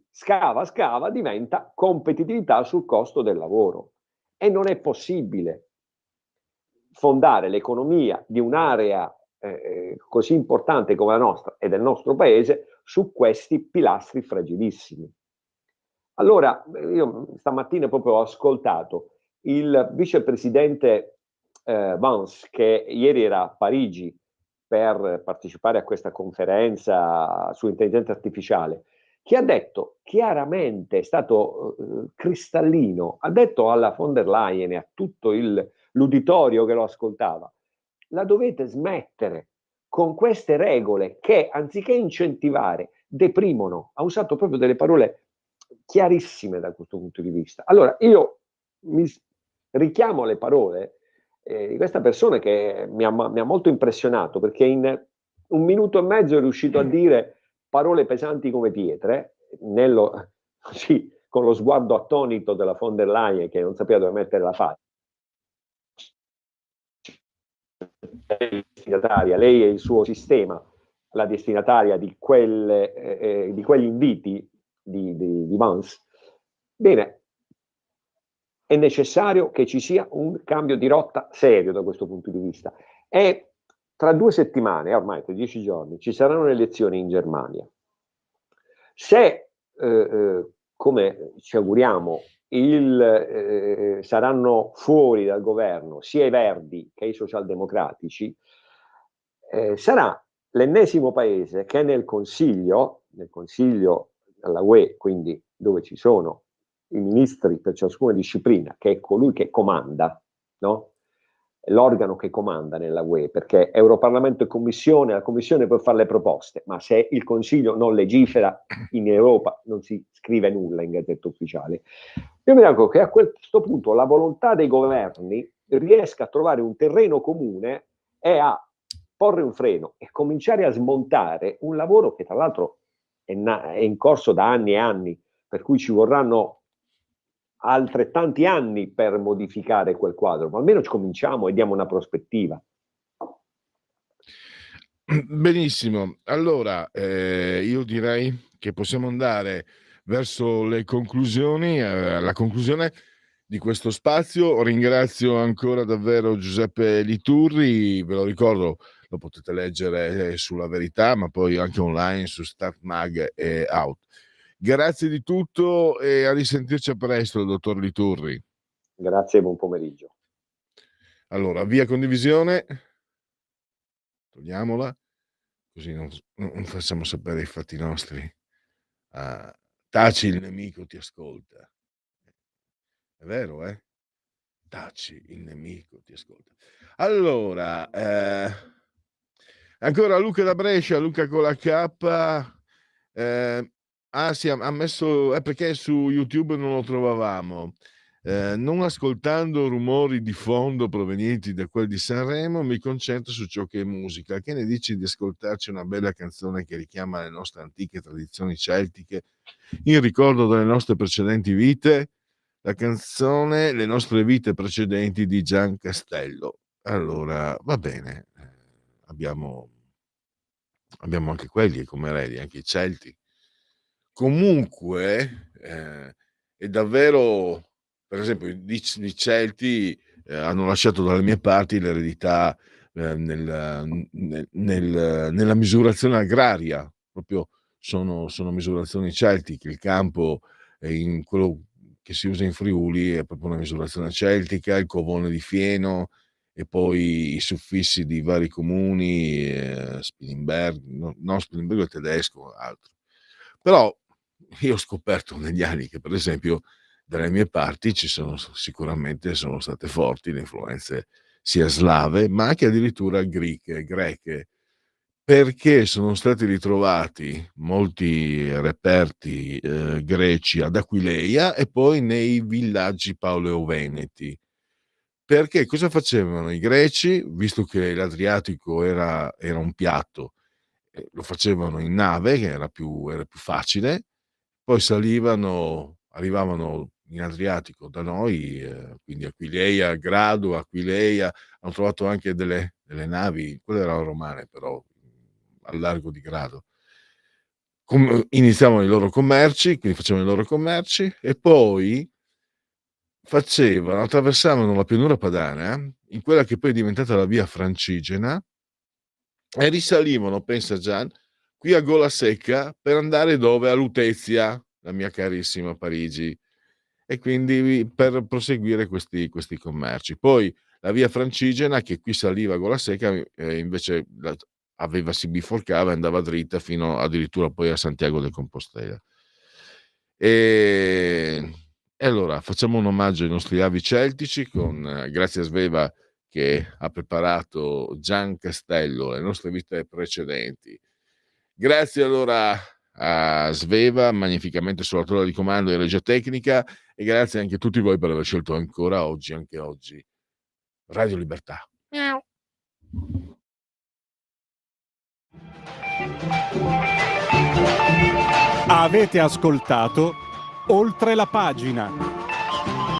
scava, diventa competitività sul costo del lavoro. E non è possibile fondare l'economia di un'area così importante come la nostra e del nostro paese su questi pilastri fragilissimi. Allora, io stamattina proprio ho ascoltato il vicepresidente Vance, che ieri era a Parigi per partecipare a questa conferenza su intelligenza artificiale, che ha detto chiaramente, è stato cristallino, ha detto alla von der Leyen e a tutto l'uditorio che lo ascoltava: la dovete smettere con queste regole che, anziché incentivare, deprimono. Ha usato proprio delle parole chiarissime da questo punto di vista. Allora, io mi richiamo alle parole di questa persona che mi ha molto impressionato, perché in 1 minuto e mezzo è riuscito a dire parole pesanti come pietre, così, con lo sguardo attonito della von der Leyen che non sapeva dove mettere la faccia. Lei e il suo sistema, la destinataria di quegli inviti di Vance. Bene, è necessario che ci sia un cambio di rotta serio da questo punto di vista. E tra 2 settimane, ormai tra 10 giorni, ci saranno le elezioni in Germania. Se, come ci auguriamo, saranno fuori dal governo sia i Verdi che i socialdemocratici, sarà l'ennesimo paese che nel Consiglio della UE, quindi dove ci sono i ministri per ciascuna disciplina, che è colui che comanda, no? L'organo che comanda nella UE, perché Europarlamento e Commissione, la Commissione può fare le proposte, ma se il Consiglio non legifera, in Europa non si scrive nulla in Gazzetta Ufficiale. Io mi auguro che a questo punto la volontà dei governi riesca a trovare un terreno comune e a porre un freno e cominciare a smontare un lavoro che tra l'altro è in corso da anni e anni, per cui ci vorranno altrettanti anni per modificare quel quadro, ma almeno ci cominciamo e diamo una prospettiva. Benissimo, allora io direi che possiamo andare verso le conclusioni, la conclusione di questo spazio. Ringrazio ancora davvero Giuseppe Liturri, ve lo ricordo, lo potete leggere sulla Verità, ma poi anche online su Start Mag e Out. Grazie di tutto e a risentirci presto, dottor Liturri. Grazie e buon pomeriggio. Allora, via condivisione, togliamola, così non facciamo sapere i fatti nostri. Taci, il nemico ti ascolta. È vero, eh? Taci, il nemico ti ascolta. Allora, ancora Luca da Brescia, Luca con la K. Sì, ha messo, perché su YouTube non lo trovavamo. Non ascoltando rumori di fondo provenienti da quelli di Sanremo, mi concentro su ciò che è musica. Che ne dici di ascoltarci una bella canzone che richiama le nostre antiche tradizioni celtiche in ricordo delle nostre precedenti vite? La canzone Le nostre vite precedenti di Gian Castello. Allora, va bene, abbiamo anche quelli come eredi, anche i Celti. Comunque è davvero, per esempio, i Celti hanno lasciato dalle mie parti l'eredità nella misurazione agraria, proprio sono misurazioni celtiche. Il campo in quello che si usa in Friuli è proprio una misurazione celtica, il covone di fieno e poi i suffissi di vari comuni, Spilimbergo, no, Spilimbergo è tedesco, altro. Però io ho scoperto negli anni che, per esempio, dalle mie parti sono state forti le influenze sia slave, ma anche addirittura greche, perché sono stati ritrovati molti reperti greci ad Aquileia e poi nei villaggi paoleo-veneti. Perché cosa facevano i greci, visto che l'Adriatico era un piatto, lo facevano in nave, che era più facile, poi arrivavano in Adriatico da noi, quindi Aquileia, Grado, Aquileia, hanno trovato anche delle navi, quelle erano romane però, al largo di Grado. Iniziavano i loro commerci, quindi facevano i loro commerci e poi attraversavano la pianura padana, in quella che poi è diventata la via Francigena, e risalivano, pensa Gian, qui a Gola Secca per andare dove? A Lutezia, la mia carissima Parigi, e quindi per proseguire questi commerci. Poi la via Francigena, che qui saliva a Gola Secca, invece si biforcava e andava dritta fino addirittura poi a Santiago de Compostela. E allora facciamo un omaggio ai nostri avi celtici grazie a Sveva che ha preparato Gian Castello, le nostre vite precedenti. Grazie allora a Sveva, magnificamente sulla tolla di comando e regia tecnica, e grazie anche a tutti voi per aver scelto ancora oggi, anche oggi, Radio Libertà. Avete ascoltato Oltre la pagina.